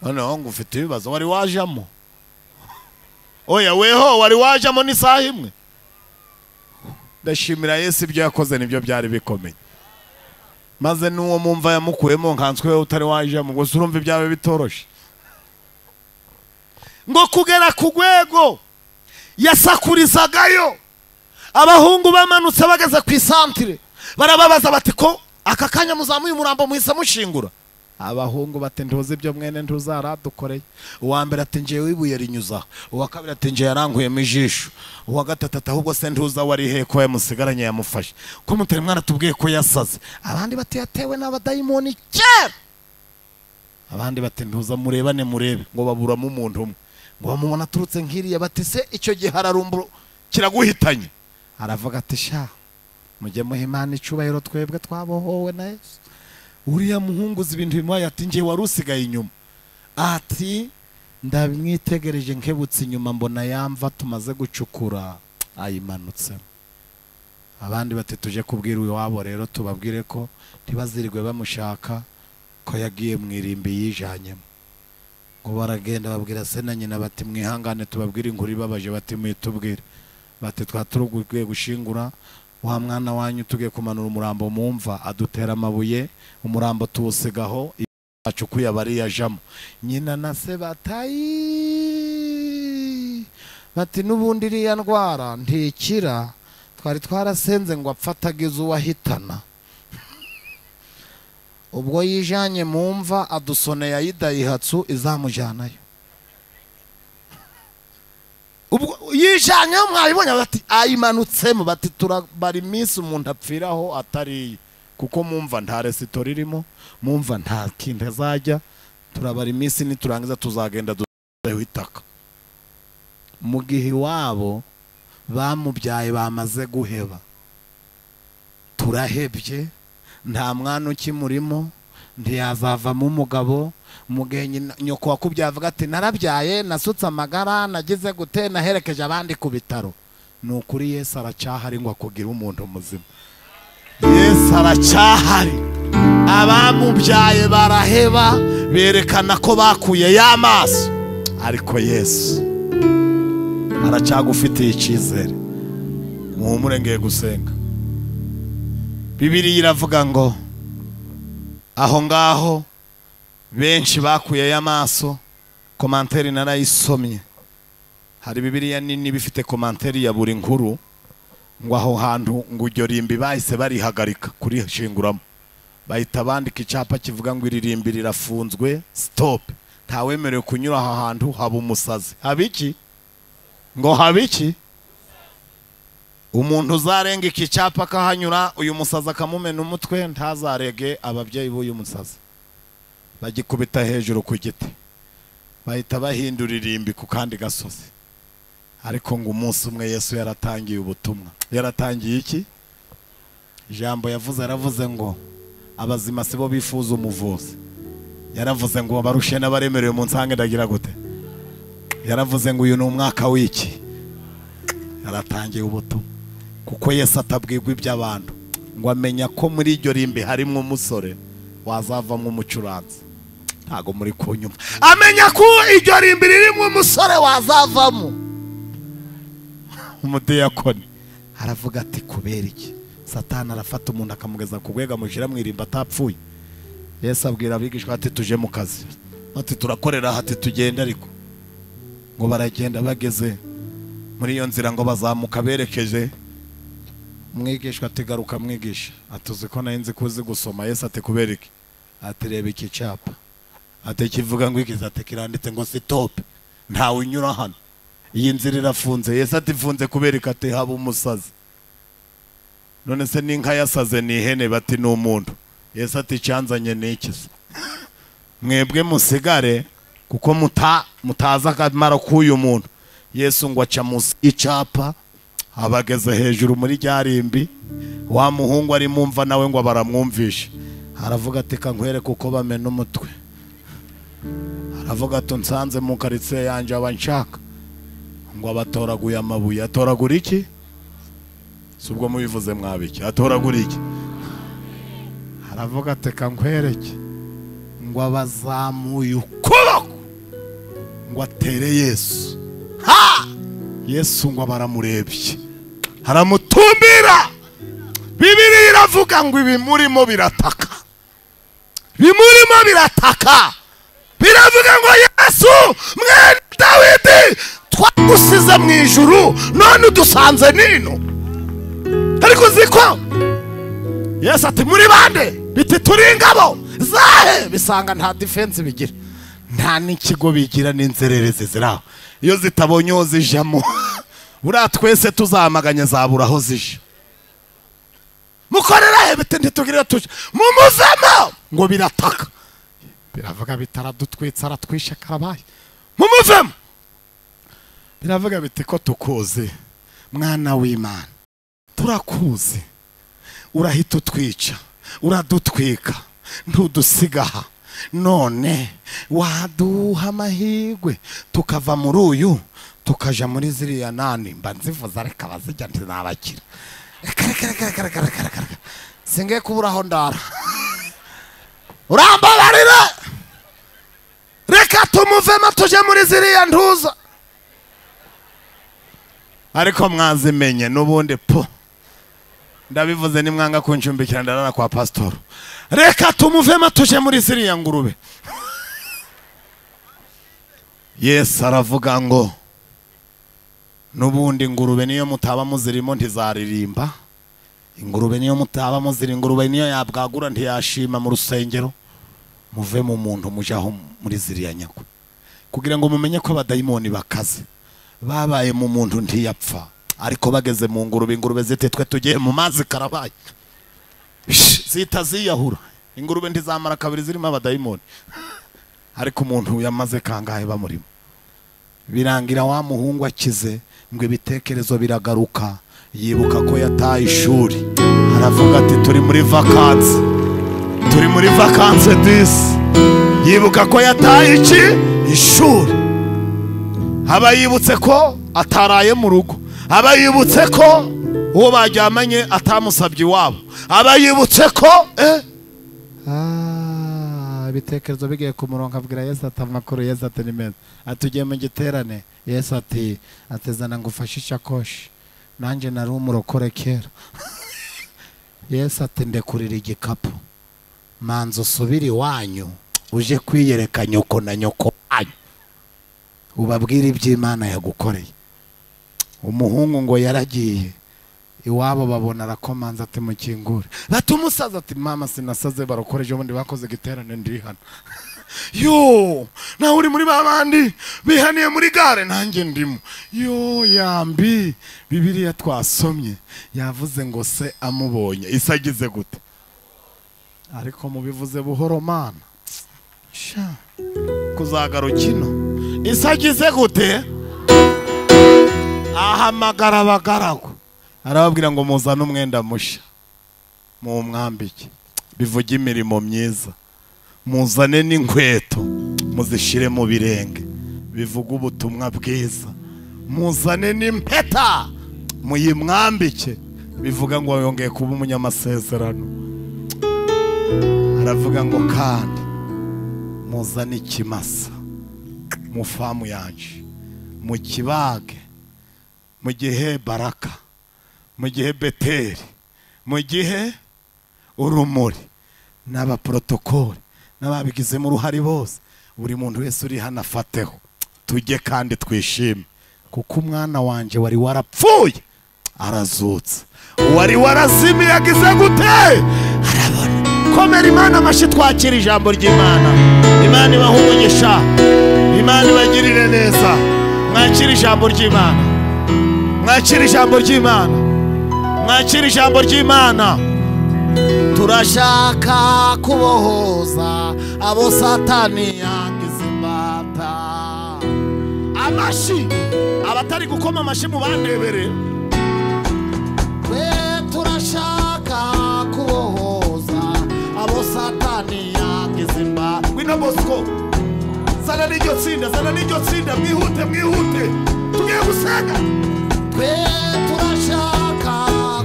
Noneho ngo ufite ibibazo wari wajamo. Oya weho wari wajamo n'isaha imwe. Ndashimira Yesu ibyo yakoze nibyo byari bikomeye. Maze n'uwo mumva yamukuyemo nkanswe we utari wajamo, ngo surumva ibyawe bitoroshe. Ngo kugera ku rwego yasakurizagayo, abahungu bamanutse bageze ku isantire, barababaza bati ko aka kanya muzamuye umurambo muhise mushingura. Abahungu bati ntuzi ibyo mwene ntuzaradukoreye. Uwa mbere ati nje wibuye rinyuza, uwa kabiri ati nje yaranguyemo ijisho, uwa gatatu ati ahubwo se ntuza wari he ko yamusigaranye yamufashe, ko mutari mwana tubwiye ko yasaze. Abandi bati yatewe n'abadayimoni kera. Abandi bati ntuza murebane murebe, ngo baburamo umuntu umwe, ngo bamubona turutse nkiriya, bati se icyo gihe hararumbu kiraguhitanye. Aravuga ati sha mujye muha Imana icubahiro, twebwe twabohowe na Yesu. Uriya muhunguzi ibintu bimuhaye ati nje wari usigaye inyuma. Ati ndabimwitegereje nkebutse inyuma mbona yamva tumaze gucukura ayimanutse. Abandi bati tuje kubwira iwabo rero tubabwire ko ntibazirigwe bamushaka, ko yagiye mu irimbi yijanyemo. Ngo baragenda babwira se na nyina bati mwihangane tubabwire inkuru ibabaje, bati mwitubwire. Bati twaturuguye gushingura wa mwana wanyu, tugiye kumanura umurambo mu mva, adutera amabuye, umurambo tuwusigaho, acukuye abari yajamo. Nyina na se batayi bati nubundi iriya ndwara ntikira, twari twarasenze ngo apfatagize uwahitana. Ubwo yijanye mu mva adusoneye ayidayihatsu izamujyanayo. Ubwo yijanye mwabibonye bati ayimanutsemo, bati turabara iminsi umuntu apfiraho atari kuko mumva nta resitora irimo, mumva nta kindi azajya, turabara iminsi niturangiza tuzagenda duteho itaka. Mu gihe iwabo bamubyaye bamaze guheba, turahebye, nta mwana ukimurimo, ntiyazavamo umugabo. Mu gihe nyoko wakubyaye avuga ati narabyaye, nasutse amagara, nagize gute, naherekeje abandi ku bitaro. Ni ukuri Yesu aracyahari ngo akugire umuntu muzima. Yesu aracyahari. Abamubyaye baraheba, berekana ko bakuye y'amaso, ariko Yesu aracyagufitiye icyizere. Muhumure ngiye gusenga. Bibiliya iravuga ngo aho ngaho benshi bakuye y'amaso. Komanteri narayisomye, hari Bibiliya nini bifite komanteri ya buri nkuru, ngo aho hantu ngo iryo rimbi bahise barihagarika kurishinguramo, bahita bandika icyapa kivuga ngo iririmbi rirafunzwe, stop, ntawemerewe kunyura aha hantu, haba umusazi. Haba iki? Ngo haba iki? Umuntu uzarenga iki cyapa akahanyura, uyu musazi akamumena umutwe, ntazarege ababyeyi b'uyu musazi. Bagikubita hejuru ku giti, bahita bahindura irimbi ku kandi gasozi. Ariko ngo umunsi umwe Yesu yaratangiye ubutumwa. Yaratangiye iki? Ijambo yavuze, yaravuze ngo abazima sibo bifuza umuvuzi. Yaravuze ngo barushe n'abaremerewe mu nsange ndagira gute. Yaravuze ngo uyu ni umwaka w'iki. Yaratangiye ubutumwa, kuko Yesu atabwirwa iby'abantu, ngo amenya ko muri iryo rimbi harimo umusore wazavamo umucuranzi. Ntago muri kunyuma. Amenya ko iryo rimbi ririmo umusore wazavamo umudiyakoni. Aravuga ati kubera iki? Satani arafata umuntu akamugeza ku rwego amushyira mu irimbi atapfuye. Yesu abwira abigishwa ati tuje mu kazi, ati turakorera, ati tugenda. Ariko ngo baragenda, bageze muri iyo nzira ngo bazamuka berekeje, umwigishwa ati garuka mwigisha, atuzi ko nari nzi kuzi gusoma. Yesu ati kubera iki? Ati reba iki cyapa, ati kivuga ngo iki? Ati kiranditse ngo stop, ntawe unyura hano, iyi nzira irafunze. Yesu ati ifunze kubera iki? Ati haba umusazi. None se n'inka yasaze ni ihene? Bati ni umuntu. Yesu ati cyanzanye n'iki? Mwebwe musigare kuko mutaza akamaro k'uyu muntu. Yesu ngo aca munsi y'icyapa, abageze hejuru muri rya rimbi. Wa muhungu ari mumva nawe ngo baramwumvishe. Aravuga ati kankwereke uko bamena umutwe. Aravuga ati nsanze mu karitsiye yanjye abanshaka, ngo abatoraguye amabuye. Atoragura iki? Si ubwo mubivuze mwabiki? Atoragura iki? Aravuga ati kankwereke, ngo abazamuye ukuboko ngo atere Yesu. Ha! Yesu ngo baramurebye, aramutumbira. Bibiliya iravuga ngo ibimurimo birataka, bimurimo birataka. Biravuga ngo Yesu mwene Dawidi, twagusize mu ijuru none udusanze nino. Ariko ziko Yesu ati muri bande? Biti turi ingabo zahe. Bisanga nta defense bigira, nta n'ikigo bigira, n'inzererezi ziraho. Iyo zitabonye aho zijamo, buriya twese tuzamaganya zabura aho zije. Mukorera he? Biti ntitugire tuje mumuvemo, ngo birataka. Biravuga bitaradutwitsa aratwishe karabaye, mumuvemo. Biravuga biti ko tukuzi mwana w'Imana, turakuzi, urahita utwica, uradutwika, ntudusigaha. None waduha amahirwe tukava muri uyu tukaja muri ziriya nani mba nzivuza, reka bazijya ntinabakira. Singiye kuburaho ndara, urambabarire, reka tumuvemo tuje muri ziriya ntuza. Ariko mwazimenye n'ubundi po, ndabivuze nimwanga kuncumbikira ndarara kwa pastor. Reka tumuvemo tuje muri ziriya ngurube. Yesu aravuga ngo n'ubundi ingurube niyo mutaba muzirimo ntizaririmba. Ingurube niyo mutaba muziri, ingurube niyo yabwagura ntiyashima mu rusengero. Muve mu muntu mujaho muri ziriya nyakwe, kugira ngo mumenye ko abadayimoni bakaze. Babaye mu muntu ntiyapfa, ariko bageze mu ngurube, ingurube zite twe tugiye mu mazi karabaye. zita ziyahura. Ingurube ntizamara kabiri zirimo abadayimoni. Ariko umuntu yamaze kangahe bamurimo. Birangira wa muhungu akize ngo ibitekerezo biragaruka, yibuka ko yataye ishuri. Aravuga ati turi muri vacances. Turi muri vacances disi. Yibuka ko yataye iki? Ishuri. Aba yibutse ko ataraye mu rugo. Aba yibutse ko uwo bajyamanye atamusabye iwabo. Aba yibutse ko ibitekerezo bigiye ku murongo abwira Yesu ati amakuru. Yesu ati ni meza. Atugiye mu giterane. Yesu ati atezana ngo ufashe ishakoshi. Nanjye nari umurokore kera. Yesu ati ndekurira igikapu. Manzo usubire iwanyu uje kwiyereka nyoko na nyoko wanyu. Ubabwira iby'Imana yagukoreye. Umuhungu ngo yaragiye. Iwabo babona arakomanza ati mukingure. Bati umusaza ati mama sinasaze barokoreje ubundi bakoze giterane ndi hano. Yo, nawe uri muri babandi bihaniye muri gare nanjye ndimo. Yo yambi Bibiliya twasomye yavuze ngo se amubonye isagize gute. Ariko mubivuze buhoro mana. Sha kuzagarukino. Isagize gute? Ahamagara abagaragu. Arababwira ngo muzane umwenda musha mu mwambike, bivuga imirimo myiza. Muzane n'inkweto muzishire mu birenge, bivuga ubutumwa bwiza. Muzane n'impeta muyimwambike, bivuga ngo yongeye kuba umunyamasezerano. Aravuga ngo kandi muzane ikimasa mu famu yanje, mu kibage, mu gihe baraka, mu gihe beteri, mu gihe urumuri, n'abaprotokoli n'ababigizemo uruhare bose. Buri muntu wese uri hano afateho tujye kandi twishime, kuko umwana wanje wari warapfuye arazutse, wari warazimiye agize gute arabona. Komera Imana amashyi twakira ijambo ry'Imana. Imana ibahumugisha, Imana ibagirire neza. Mwakira ijambo ry'Imana, mwakira ijambo ry'Imana, mwakira ijambo ry'Imana. Turashaka kubohoza abo Satani yangize imbata. Amashi abatari gukoma amashi mu bandebere. Turashaka kubohoza abo Satani yangize imbata. Wino Bosco zana n'iryo tsinda mwihute tugiye gusenga. Turashaka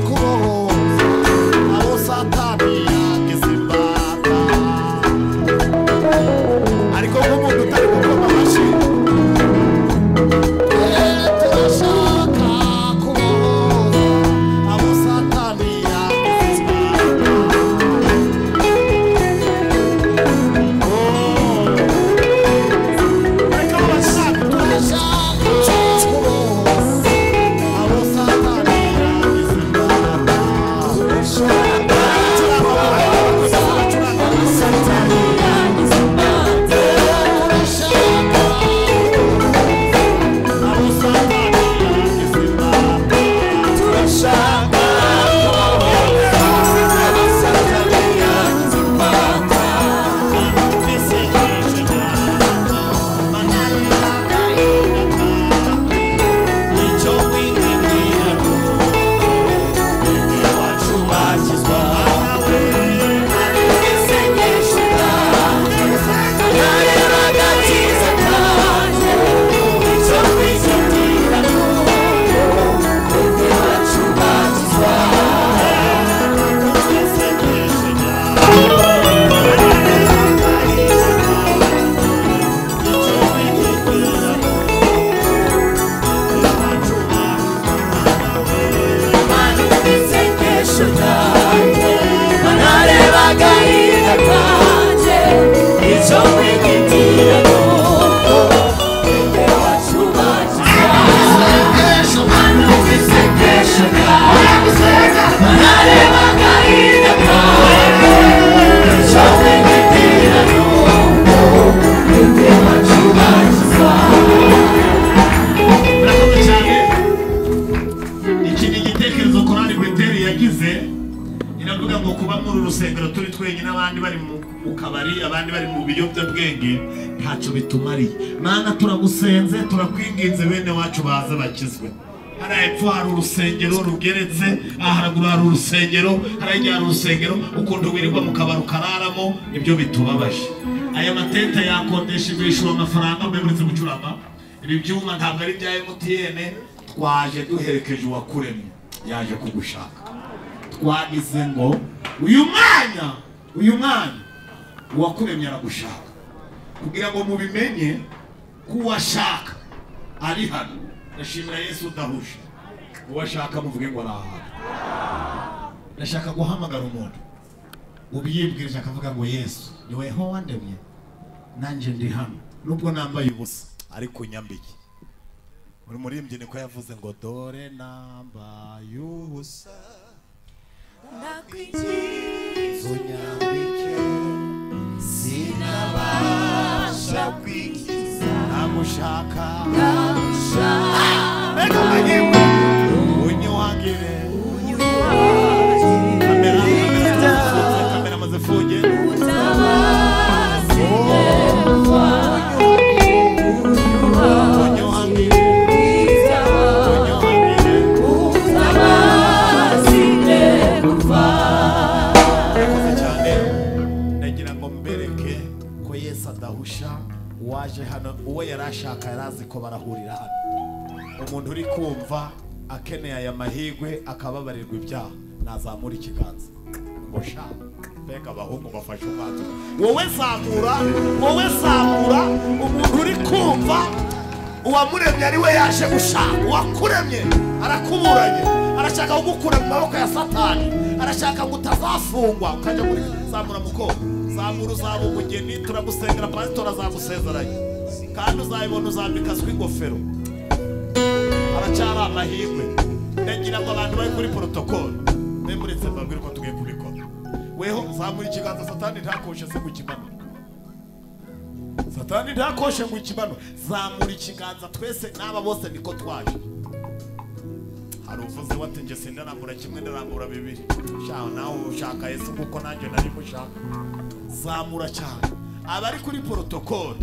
kubohoza abo Satani yangize imbata. Ariko nk'umuntu utari gukoma amashi. Turashaka kubohoza abo Satani yangize imbata. Turashaka ibiyobyabwenge ntacyo bitumariye. Mana turagusenze turakwinginze bene wacu baze bakizwe. Hariya hepfo hari urusengero rugeretse, haraguru hari urusengero, hariya hari urusengero ukuntu wirirwa mu kabari ukararamo, ibyo bitubabaje. Aya matente yakodesha ibishura amafaranga mbemuritse gucurama. Ibi byuma ntabwo ari bya MTN, twaje duherekeje uwakuremye yaje kugushaka. Twagize ngo uyu mwanya uwakuremye aragushaka kugira ngo mubimenye kuwashaka ari hano. Ndashimira Yesu udahusha. Uwashaka muvuge ngo araha. Ndashaka guhamagara umuntu ubiyibwirije akavuga ngo Yesu niwe ho wandemye, nanje ndi hano nubwo nambaye ubusa ariko nyambike. Uri murimbye niko yavuze ngo dore nambaye ubusa ndakwinjiza unyambike, sinabasha kwikiza, nagushaka reka mahirwe unyuhagire kamera maze fuge waje hano. Uwo yarashaka yarazi ko barahurira hano. Umuntu uri kumva akeneye aya mahirwe akababarirwa ibyaha nazamura ikiganza ngo sha mbega abahungu bafashe umwanzu. Wowe zamura umuntu uri kumva uwamuremye ari we yaje gushaka. Uwakuremye arakuburanye, arashaka kugukura mu maboko ya Satani, arashaka ngo utazafungwa ukajya muri zamura mukobwa. Zamura uzaba umugeni, turagusengera pastor azagusezeranya kandi uzayibona uzambikaswe ingofero. Aracyari amahirwe. Ndagira ngo abantu bari kuri protocol memuretse mbabwire ko tugiye kubikora. Weho zamura ikiganza, Satani ntakoshe se gukimano. Satani ntakoshe ngo ikimano. Zamura ikiganza, twese n'aba bose niko twaje. Hari uvuze wate nje sindarambura kimwe ndarambura bibiri. Shaho nawe ushaka Yesu kuko nanjye nari mushaka. Zamura cyane. Abari kuri protocol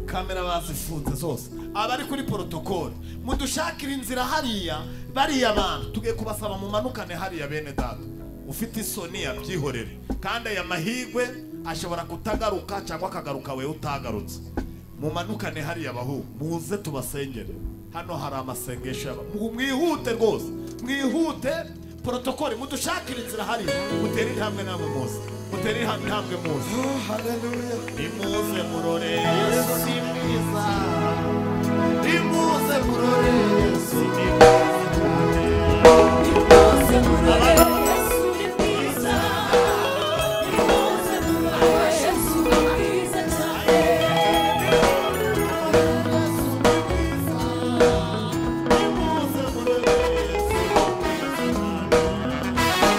kamera bazifunze zose. Abari kuri protocol mudushakira inzira hariya, bariya abantu tugiye kubasaba mumanukane hariya bene data. Ufite isoni yabyihorere kandi aya mahirwe ashobora kutagaruka cyangwa akagaruka we utagarutse. Mumanukane hariya bahu muze tubasengere. Hano hari amasengesho mwihute rwose, mwihute. Protocol mudushakira inzira hariya, mutere intambwe namwe muze, mutere intambwe muze. Haleluya. Imuze murore Yesu si mwiza, imuze murore Yesu ni mwiza, imuze murore Yesu ni mwiza, imuze murore Yesu ni mwiza cyane,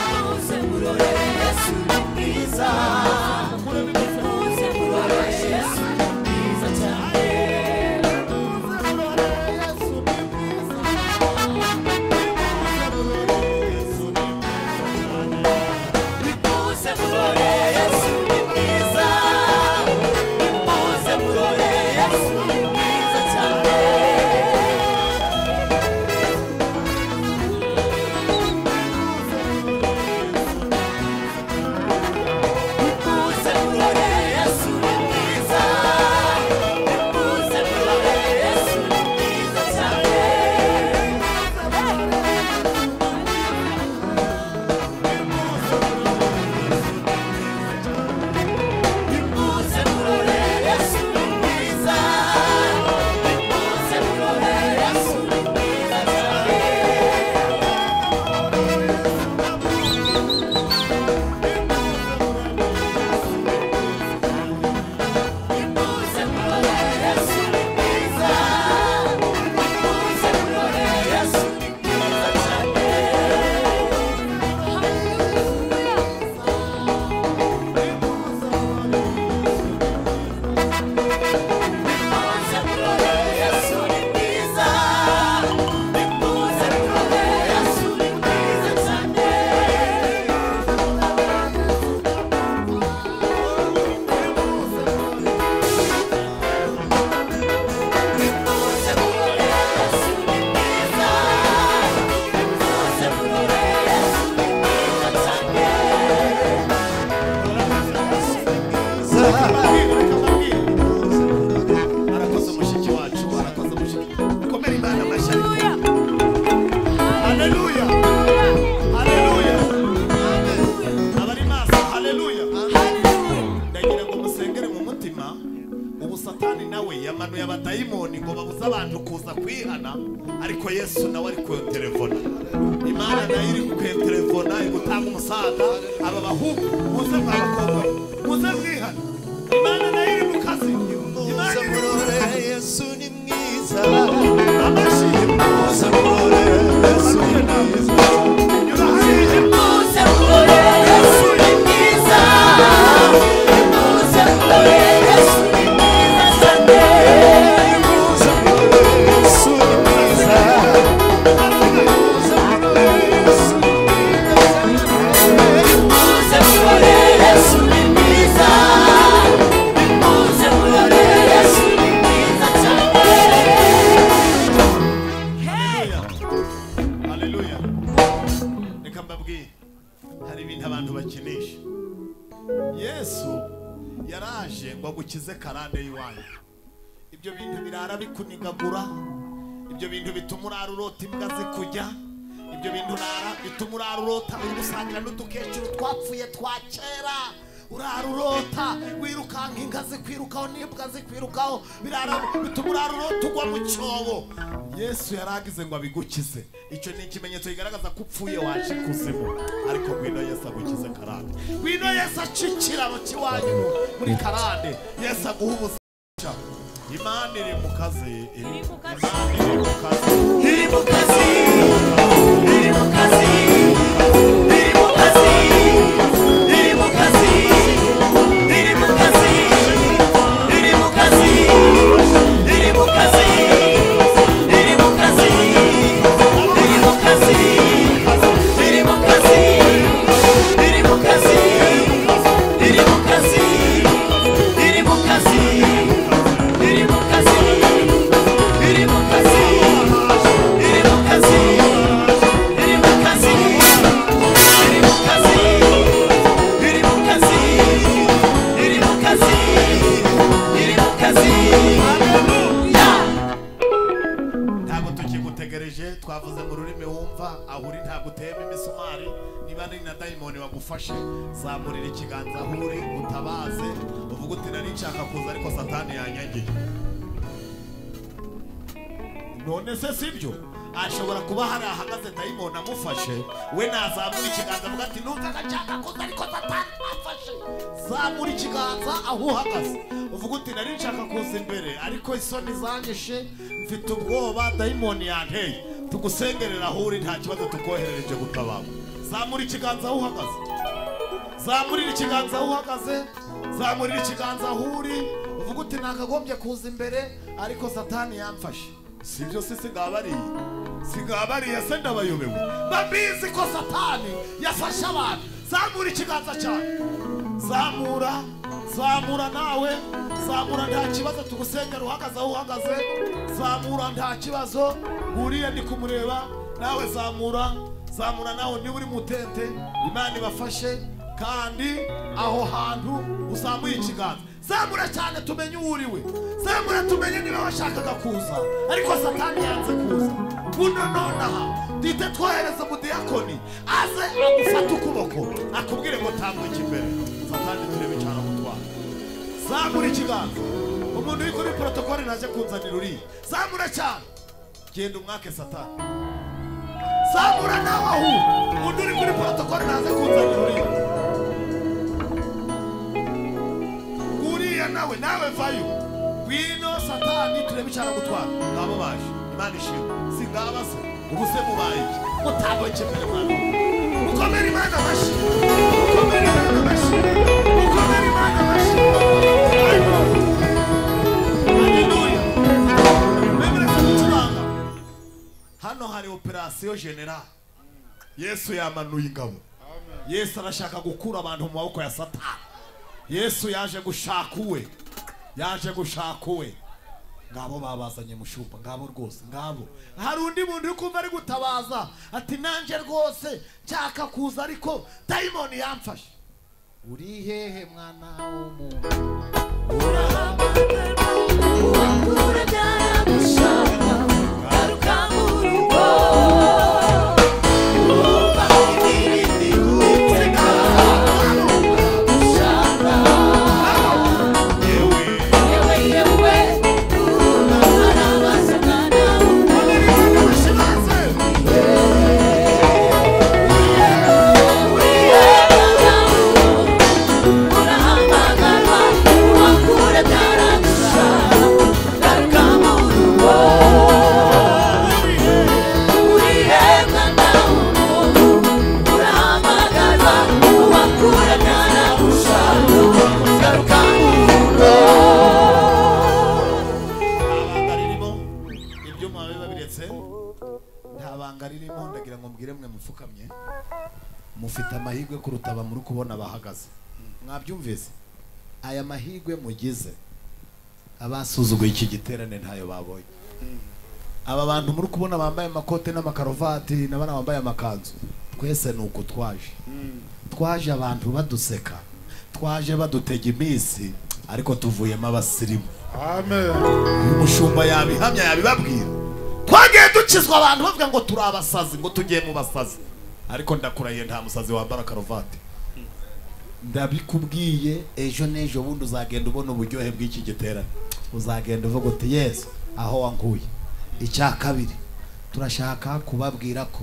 imuze murore Yesu ni mwiza, imuze murore Yesu ubu satani nawe yamanuye abadayimoni ngo babuze abantu kuza kwihana, ariko Yesu nawe ari ku telefone. Imana nayo iri ku telefone iri gutanga umusaga, aba bahungu muze mwabakobwa muze mwihana. Imana nayo iri mu kazi. Imana murore Yesu ni mwiza, amashi muze murore Yesu ni mwiza, muze murore Yesu ni mwiza, muze murore Yesu ni mwiza cyane, muze murore Yesu ni mwiza, muze murore Yesu ni mwiza, muze murore Yesu ni mwiza, muze murore Yesu ni mwiza cyane. Haleluya. Reka mbabwire, hari ibintu abantu bakinisha. Yesu yaraje ngo agukize karande y'iwanyu. Ibyo bintu birara bikunigagura, ibyo bintu bituma urara urota imbwa zikujya, ibyo bintu bituma urara urota ugusangira n'udukecuru twapfuye twa kera, urara urota wirukanka inka zikwirukaho n'imbwa zikwirukaho, birara bituma urara urota ugwa mu cyobo. Yesu yaragize ngo abigukize. Icyo ni ikimenyetso kigaragaza ko upfuye waje kuzimu, ariko ngwino Yesu agukize karande. Ngwino Yesu acikiraro kiwanyu muri karande. Yesu aguha ubuzima. Imana iri mu kazi, iri mu kazi, iri mu kazi, iri mu kazi, iri mu kazi, iri mu kazi, iri mu kazi, iri mu kazi, iri mu kazi, iri mu kazi, iri mu kazi, iri mu kazi, iri mu kazi, iri mu kazi, iri mu kazi, iri mu kazi. Twavuze mu rurimi wumva, aho uri ntabwo utema imisumari. Niba ari na dayimoni wagufashe, zamurira ikiganza aho uri utabaze, uvuga uti nari nshaka kuza ariko satani yanyangiye. None se sibyo? Ashobora kuba hari ahagaze dayimoni amufashe, we nazamura ikiganza avuga ati numvaga nshaka kuza ariko satani amfashe. Zamura ikiganza aho uhagaze, uvuga uti nari nshaka kuza imbere ariko isoni zanyishe, mfite ubwoba dayimoni yanteye. Tugusengerera aho uri, nta kibazo tukoherereje gutabara. Zamura ikiganza aho uhagaze, zamurira ikiganza aho uhagaze, zamurira ikiganza aho uri, uvuga uti nakagombye kuza imbere ariko satani yamfashe. Sibyo se sigabariye se ndabayobewe, babizi ko satani yafashe abantu. Zamura ikiganza cyane, zamura nawe, zamura nta kibazo, tugusengera uhagaze aho uhagaze. Zamura nta kibazo, uriya ndi kumureba nawe. Zamura nawe niba uri mutente, Imana ibafashe. Kandi aho hantu uzamuye ikiganza, zamura cyane tumenye uriwe, zamura tumenye niba washakaga kuza ariko satani yanze kuza. Buno nonaha dite twohereza mu diakoni aze agufata ukuboko akubwire ngo tambuka imbere. Satani turebe cyane mutwara. Zamura ikiganza, umuntu uri kuri protokoli naje kunzanira uri, zamura cyane, genda umwake satani. Zamura nawe aho umuntu uri kuri protokoli naje kunzanira uri, uriya nawe vayo. Wino satani turebe cyane gutwara. Ngabo baje, Imana ishimwe. Singaba se ubuse mubaye mutambuke imbere mwana. Mukomere Imana amashi, mukomere Imana amashi, mukomere Imana amashi. Haleluya. Bemere kucuranga. Hano hari operation general. Yesu yamanuye ingabo. Yesu arashaka gukura abantu mu maboko ya satani. Yesu yaje gushaka uwe, yaje gushaka uwe. Ngabo babazanye mushumba, ngabo rwose, ngabo. Hari undi muntu uri kumva ari gutabaza ati nanje rwose nshaka kuza ariko dayimoni yamfashe. Uri hehe mwana w'umuntu? Urahamagara uwakura byaragushaka, garuka mu rugo. Yeah. mbwire mwe mupfukamye mufite amahirwe kuruta abamuri kubona bahagaze. Mwabyumvise? Aya mahirwe mugize abasuzuguye iki giterane ntayo babonye. Aba bantu muri kubona bambaye amakote n'amakarovati n'abana bambaye amakanzu, twese nuko twaje abantu baduseka, twaje badutega iminsi, ariko tuvuyemo abasirimu. Amen. Uyu mushumba yabihamya yabibabwira. Twagiye dukizwa abantu bavuga ngo turi abasazi, ngo tugiye mu basazi, ariko ndakurahiye nta musazi wambara karovati. Ndabikubwiye ejo n'ejo bundi uzagenda ubona uburyohe bw'iki giterane, uzagenda uvuga uti Yesu aho wankuye. Icya kabiri, turashaka kubabwira ko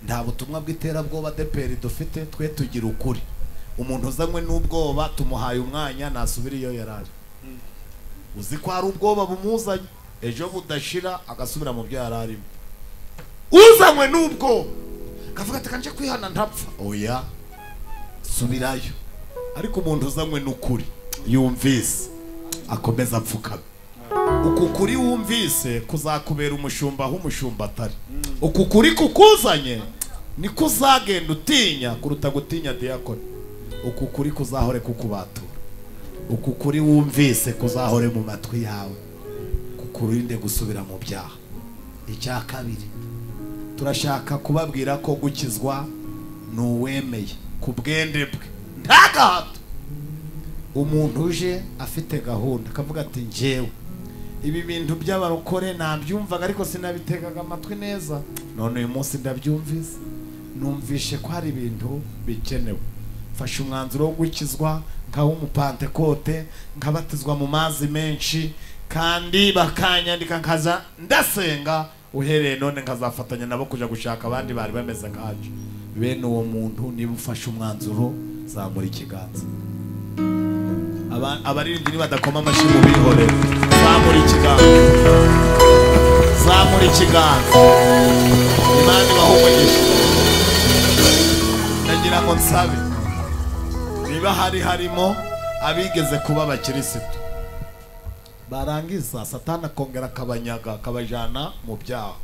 nta butumwa bw'iterabwoba deperi dufite, twe tugira ukuri. Umuntu uzanywe n'ubwoba tumuhaye umwanya nasubira iyo yaraje. Uzi ko hari ubwoba bumuzanye, ejo budashira agasubira mu byo yararimo. Uzanywe n'ubwoba kavuga ati kanje kwihana ntapfa, oya subirayo. Ariko umuntu uzanywe n'ukuri yumvise akomeza apfukame. Uku kuri wumvise kuzakubera umushumba aho umushumba atari. Uku kuri kukuzanye ni kuzagenda utinya kuruta gutinya diakoni. Uku kuri kuzahore kukubatura. Uku kuri wumvise kuzahore mu matwi yawe, kukurinde gusubira mu byaha. Icya kabiri, turashaka kubabwira ko gukizwa n'uwemeye ku bwende bwe nta gahato. Umuntu uje afite gahunda akavuga ati njyewe ibi bintu by'abarokore nabyumvaga ariko sinabitegaga amatwi neza, none uyu munsi ndabyumvise, numvishe ko hari ibintu bikenewe. Fasha umwanzuro wo gukizwa nka w'umupantekote, nkabatizwa mu mazi menshi, kandi bakanyandika nkaza ndasenga, uhereye none nkazafatanya nabo kuja gushaka abandi bari bameze nkaje. Bene uwo muntu niba ufashe umwanzuro, zamura ikiganza. Abaririmbyi badakoma amashyi mu bihore, zamura ikiganza, zamura ikiganza. Imana ibahumugisha. Ndagira ngo nsabe niba harimo abigeze kuba abakirisitu, barangiza satani akongera akabanyaga akabajana mu byaha,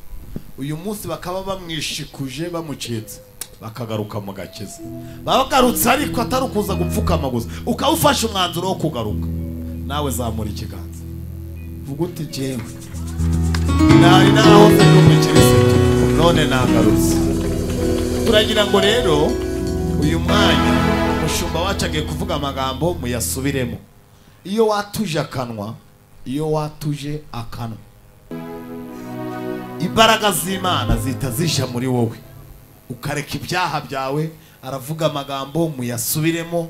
uyu munsi bakaba bamwishikuje bamucitse, bakagaruka mu gakiza. Bagarutse ariko atari ukuza gupfukama gusa, ukawufasha umwanzuro wo kugaruka, nawe zamura ikiganza vuga uti jewe nari nahoze n'umukirisitu none nagarutse. Turagira ngo rero uyu mwanya umushumba wacu agiye kuvuga amagambo muyasubiremo. Iyo watuje akanwa, iyo watuje akanwa, imbaraga z'Imana zita zisha muri wowe, ukareka ibyaha byawe. Aravuga amagambo muyasubiremo,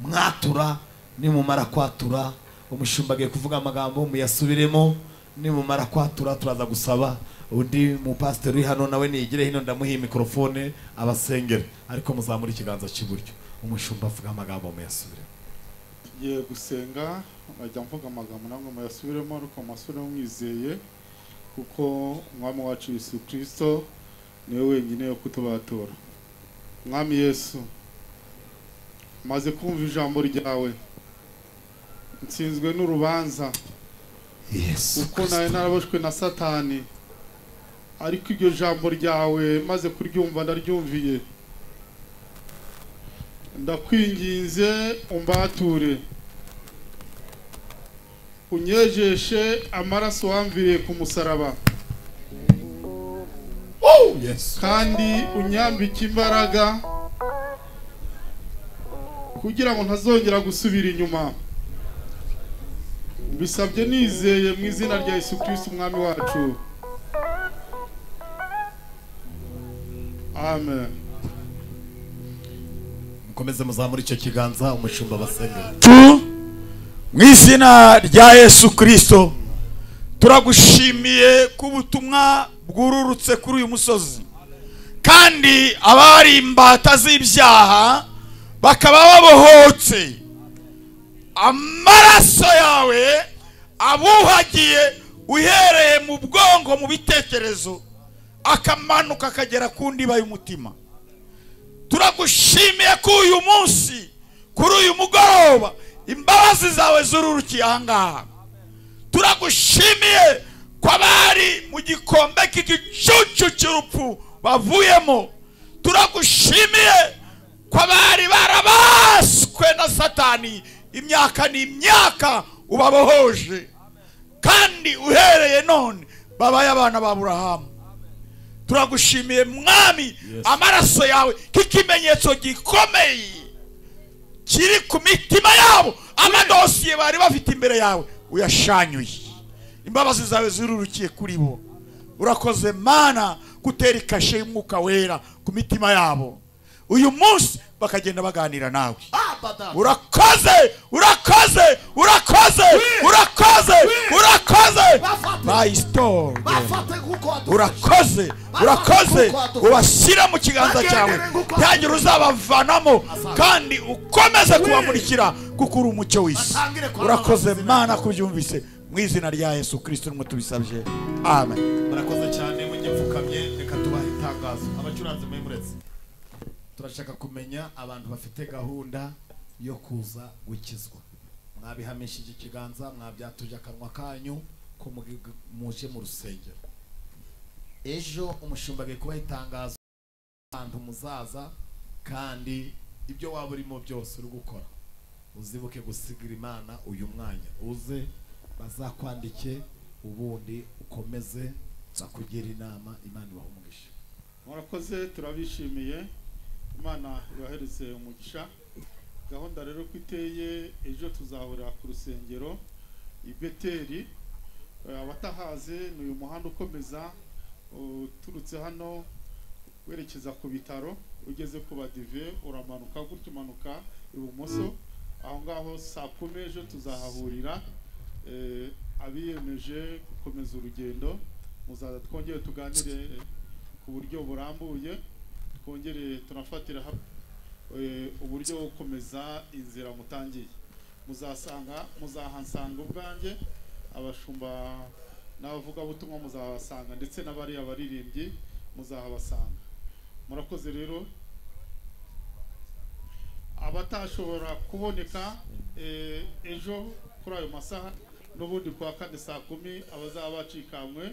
mwatura. Nimumara kwatura, umushumba agiye kuvuga amagambo muyasubiremo. Nimumara kwatura turaza gusaba undi mupasiteri uri hano nawe nigire hino ndamuha mikrofone abasengere, ariko muzamura ikiganza cy'iburyo. Umushumba avuga amagambo muyasubiremo. Tugiye gusenga, ajya mvuga amagambo namwe muyasubiremo, ariko masubiremo mwizeye, kuko umwami wacu Yesu Kristo niwe wenyine yo kutubatura. Mwami Yesu, maze kumva ijambo ryawe, nsinzwe n'urubanza, kuko nawe naraboshwe na Satani, ariko iryo jambo ryawe maze kuryumva ndaryumviye. Ndakwinginze umbature, unyejeshe amaraso wamviriye ku musaraba, kandi unyambike imbaraga kugira ngo ntazongera gusubira inyuma. Mbisabye nizeye mu izina rya Yesu Kristo umwami wacu, amen. Mukomeze muzamura icyo kiganza, umushumba basengera. Mu izina rya Yesu Kristo turagushimiye ku butumwa bwururutse kuri uyu musozi, kandi abari imbata z'ibyaha bakaba babohotse. Amaraso yawe abuhagiye uhereye mu bwongo, mu bitekerezo, akamanuka akagera ku ndiba y'umutima. Turagushimiye ko uyu munsi, kuri uyu mugoroba, imbabazi zawe zururukiye ahangaha. Turagushimiye ko abari mu gikombe k'igicucu cy'urupfu bavuyemo, turagushimiye ko abari barabaswe na Satani imyaka n'imyaka ubabohoje, kandi uhereye none babaye abana ba Aburahamu. Turagushimiye mwami, amaraso yawe k'ikimenyetso gikomeye kiri ku mitima yabo, amadosiye bari bafite imbere yawe uyashanyuye. Imbabazi zawe zirurukiye kuri bo. Urakoze Mana gutera ikashe y'Umwuka Wera ku mitima yabo, uyu munsi bakagenda baganira nawe. Urakoze, urakoze, urakoze, urakoze, urakoze Maestro. Urakoze, urakoze, ubashyira mu kiganza cyawe, ntihagire uzabavanamo, kandi ukomeze kubamurikira kuko uri umucyo w'isi. Urakoze Mana kubyumvise, mu izina rya Yesu Kristo nimwe tubisabye, amen. Murakoze cyane, mujye mfukamye, reka tubahe itangazo. Abacuranzi mwemuretse, turashaka kumenya abantu bafite gahunda yo kuza gukizwa. Mwabihamishije ikiganza, mwabyatuje akanwa kanyu ko muje mu rusengero. Ejo umushumba agiye kubaha itangazo abantu muzaza, kandi ibyo waba urimo byose uri gukora uzibuke gusigira Imana uyu mwanya, uze bazakwandike, ubundi ukomeze kugira inama. Imana ibahe umugisha. Murakoze, turabishimiye, Imana ibahereze umugisha. Gahunda rero ko iteye, ejo tuzahurira ku rusengero i Beteli. Abatahaze ni uyu muhanda ukomeza uturutse hano werekeza ku bitaro, ugeze ku Badive uramanuka gutyo, umanuka ibumoso, aho ngaho saa 10 ejo tuzahahurira. Abiyemeje gukomeza urugendo muzaza twongere tuganire ku buryo burambuye, twongere tunafatira uburyo bwo gukomeza inzira mutangiye. Muzahansanga ubwanjye, abashumba n'abavugabutumwa muzahasanga, ndetse n'abari abaririmbyi muzahabasanga. Murakoze rero, abatashobora kuboneka ejo kuri ayo masaha, n'ubundi kwa kane saa 10 abazaba bacikamwe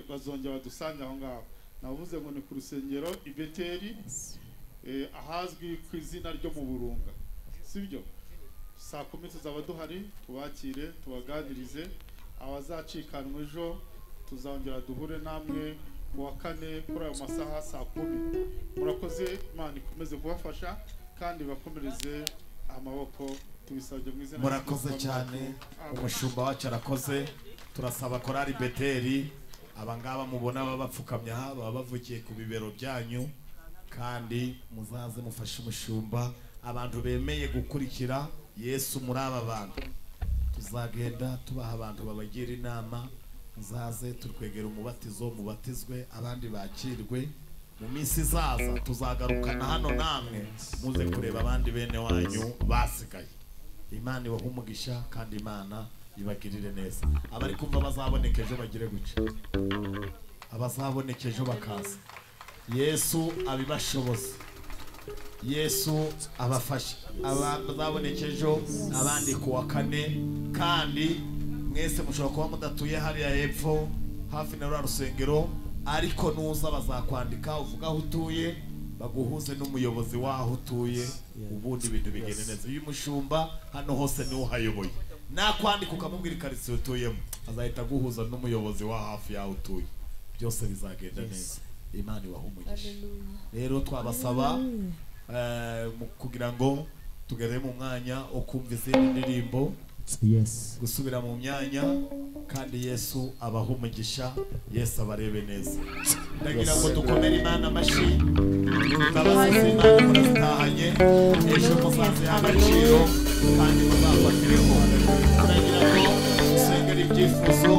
bazongera badusange aho ngaho. Navuze ngo ni ku rusengero i Beteli, ahazwi ku izina ryo mu Burunga, sibyo? Saa 10 tuzaba duhari, tubakire, tubaganirize. Abazacikanwe ejo tuzongera duhure namwe ku wa kane kuri ayo masaha saa 10. Murakoze, Imana ikomeze kubafasha kandi bakomereze amaboko, tubisabye mu izina. Murakoze cyane, umushumba wacu arakoze. Turasaba korari Beteli, abangaba mubona babapfukamye aha baba bavukiye ku bibero byanyu, kandi muzaze mufashe umushumba. Abantu bemeye gukurikira Yesu muri aba bantu, tuzagenda tubaha abantu babagira inama. Muzaze turkwegera umubatizo, mubatizwe, abandi bakirwe. Mu minsi izaza tuzagarukana hano, namwe muze kureba abandi bene wanyu basigaye. Imana ibahe umugisha kandi Imana ibagirire neza. Abari kumva bazaboneka ejo bagire guca, abazaboneka ejo bakaza. Yesu abibashoboze, Yesu abafashe. Abazaboneka ejo, abandi ku wa kane, kandi mwese mushobora kuba mudatuye hariya hepfo hafi na rusengero, ariko nuza bazakwandika uvuga aho utuye, baguhuze n'umuyobozi waho utuye, ubundi ibintu bigende neza. Uyu mushumba hano hose ni uhayoboye, nakwandika ukamubwira ikaritsiye utuyemo, azahita aguhuza n'umuyobozi wa hafi yaho utuye, byose bizagenda neza. Imana ibahe umugisha. Rero twabasaba kugira ngo tugere mu mwanya wo kumva izindi ndirimbo, gusubira mu myanya, kandi Yesu abahe umugisha, Yesu abarebe neza. Ndagira ngo dukomere Imana amashyi. Imbabazi z'Imana murazitahanye, ejo muzaze agaciro kandi muzafatireho. Turagira ngo dusengere ibyifuzo,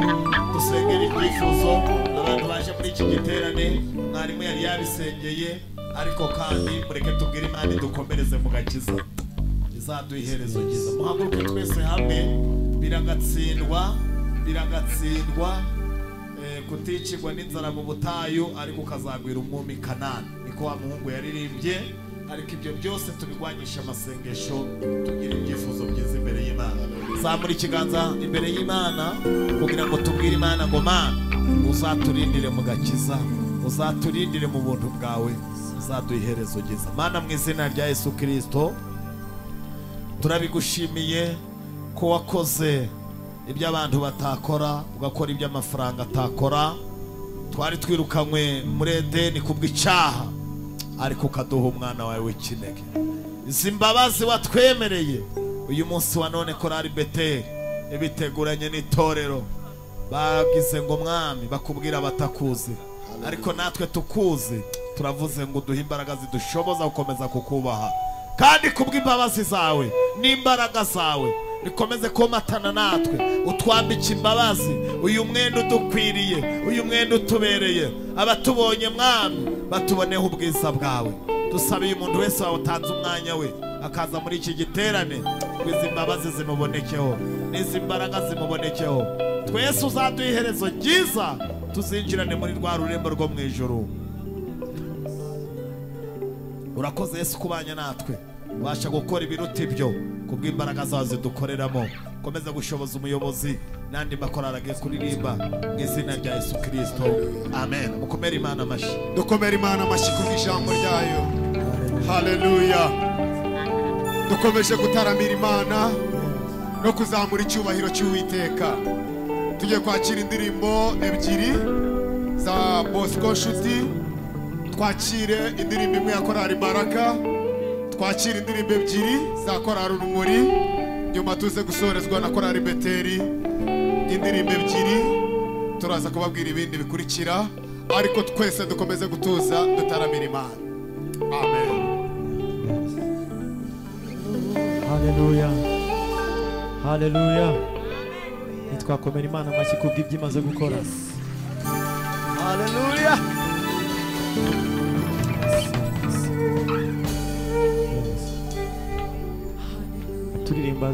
abantu baje muri iki giterane. Mwarimu yari yabisengeye, ariko kandi mureke tubwire Imana idukomereze mu gakiza, izaduha iherezo ryiza. Muhaguruke twese hamwe. Biragatsindwa kuticirwa n'inzara mu butayu, ariko ukazagwira umwumi Kanani, niko wa muhungu yaririmbye. Ariko ibyo byose tubigwanyisha amasengesho, tugira ibyifuzo byiza imbere y'Imana. Zamura ikiganza imbere y'Imana kugira ngo tubwire Imana ngo Mana uzaturindire mu gakiza, uzaturindire mu buntu bwawe, uzaduha iherezo ryiza. Mana, mu izina rya Yesu Kristo turabigushimiye ko wakoze ibyo abantu batakora, ugakora ibyo amafaranga atakora. Twari twirukanywe muri Edeni kubw'icyaha, ariko ukaduha umwana wawe w'ikinege. Izi mbabazi watwemereye uyu munsi wa none, korari Beteli ibiteguranye n'itorero, bagize ngo mwami bakubwira batakuzi, ariko natwe tukuzi. Turavuze ngo duhe imbaraga zidushoboza gukomeza kukubaha, kandi kubw'imbabazi zawe n'imbaraga zawe bikomeze komatana natwe. Utwambike imbabazi, uyu mwenda udukwiriye, uyu mwenda utubereye. Abatubonye mwami batuboneho ubwiza bwawe. Dusabiye umuntu wese wawutanze umwanya we akaza muri iki giterane, izi mbabazi zimubonekeho, n'izi mbaraga zimubonekeho. Twese uzaduha iherezo ryiza, tuzinjirane muri rwa rurembo rwo mu ijuru. Urakoze Yesu kubanya natwe, ubasha gukora ibiruta ibyo kubw'imbaraga zawe zidukoreramo. Komeza gushoboza umuyobozi n'andi makorari agiye kuririmba mu izina rya Yesu Kristo, amen. Mukomere Imana amashyi, dukomere Imana amashyi kubw'ijambo ryayo. Haleluya. Dukomeje gutaramira Imana no kuzamura icyubahiro cy'Uwiteka. Tugiye kwakira indirimbo ebyiri za Bosco Nshuti. Twakire indirimbo imwe ya korari Baraka, twakire indirimbo ebyiri za korari Urumuri, nyuma tuze gusorezwa na korari Beteli. Indirimbo ebyiri turaza kubabwira ibindi bikurikira, ariko twese dukomeze gutuza dutaramira Imana. Amen. Haleluya, haleluya. Nitwakomera Imana amashyi kubw'ibyo imaze gukora. haleluya. Turirimba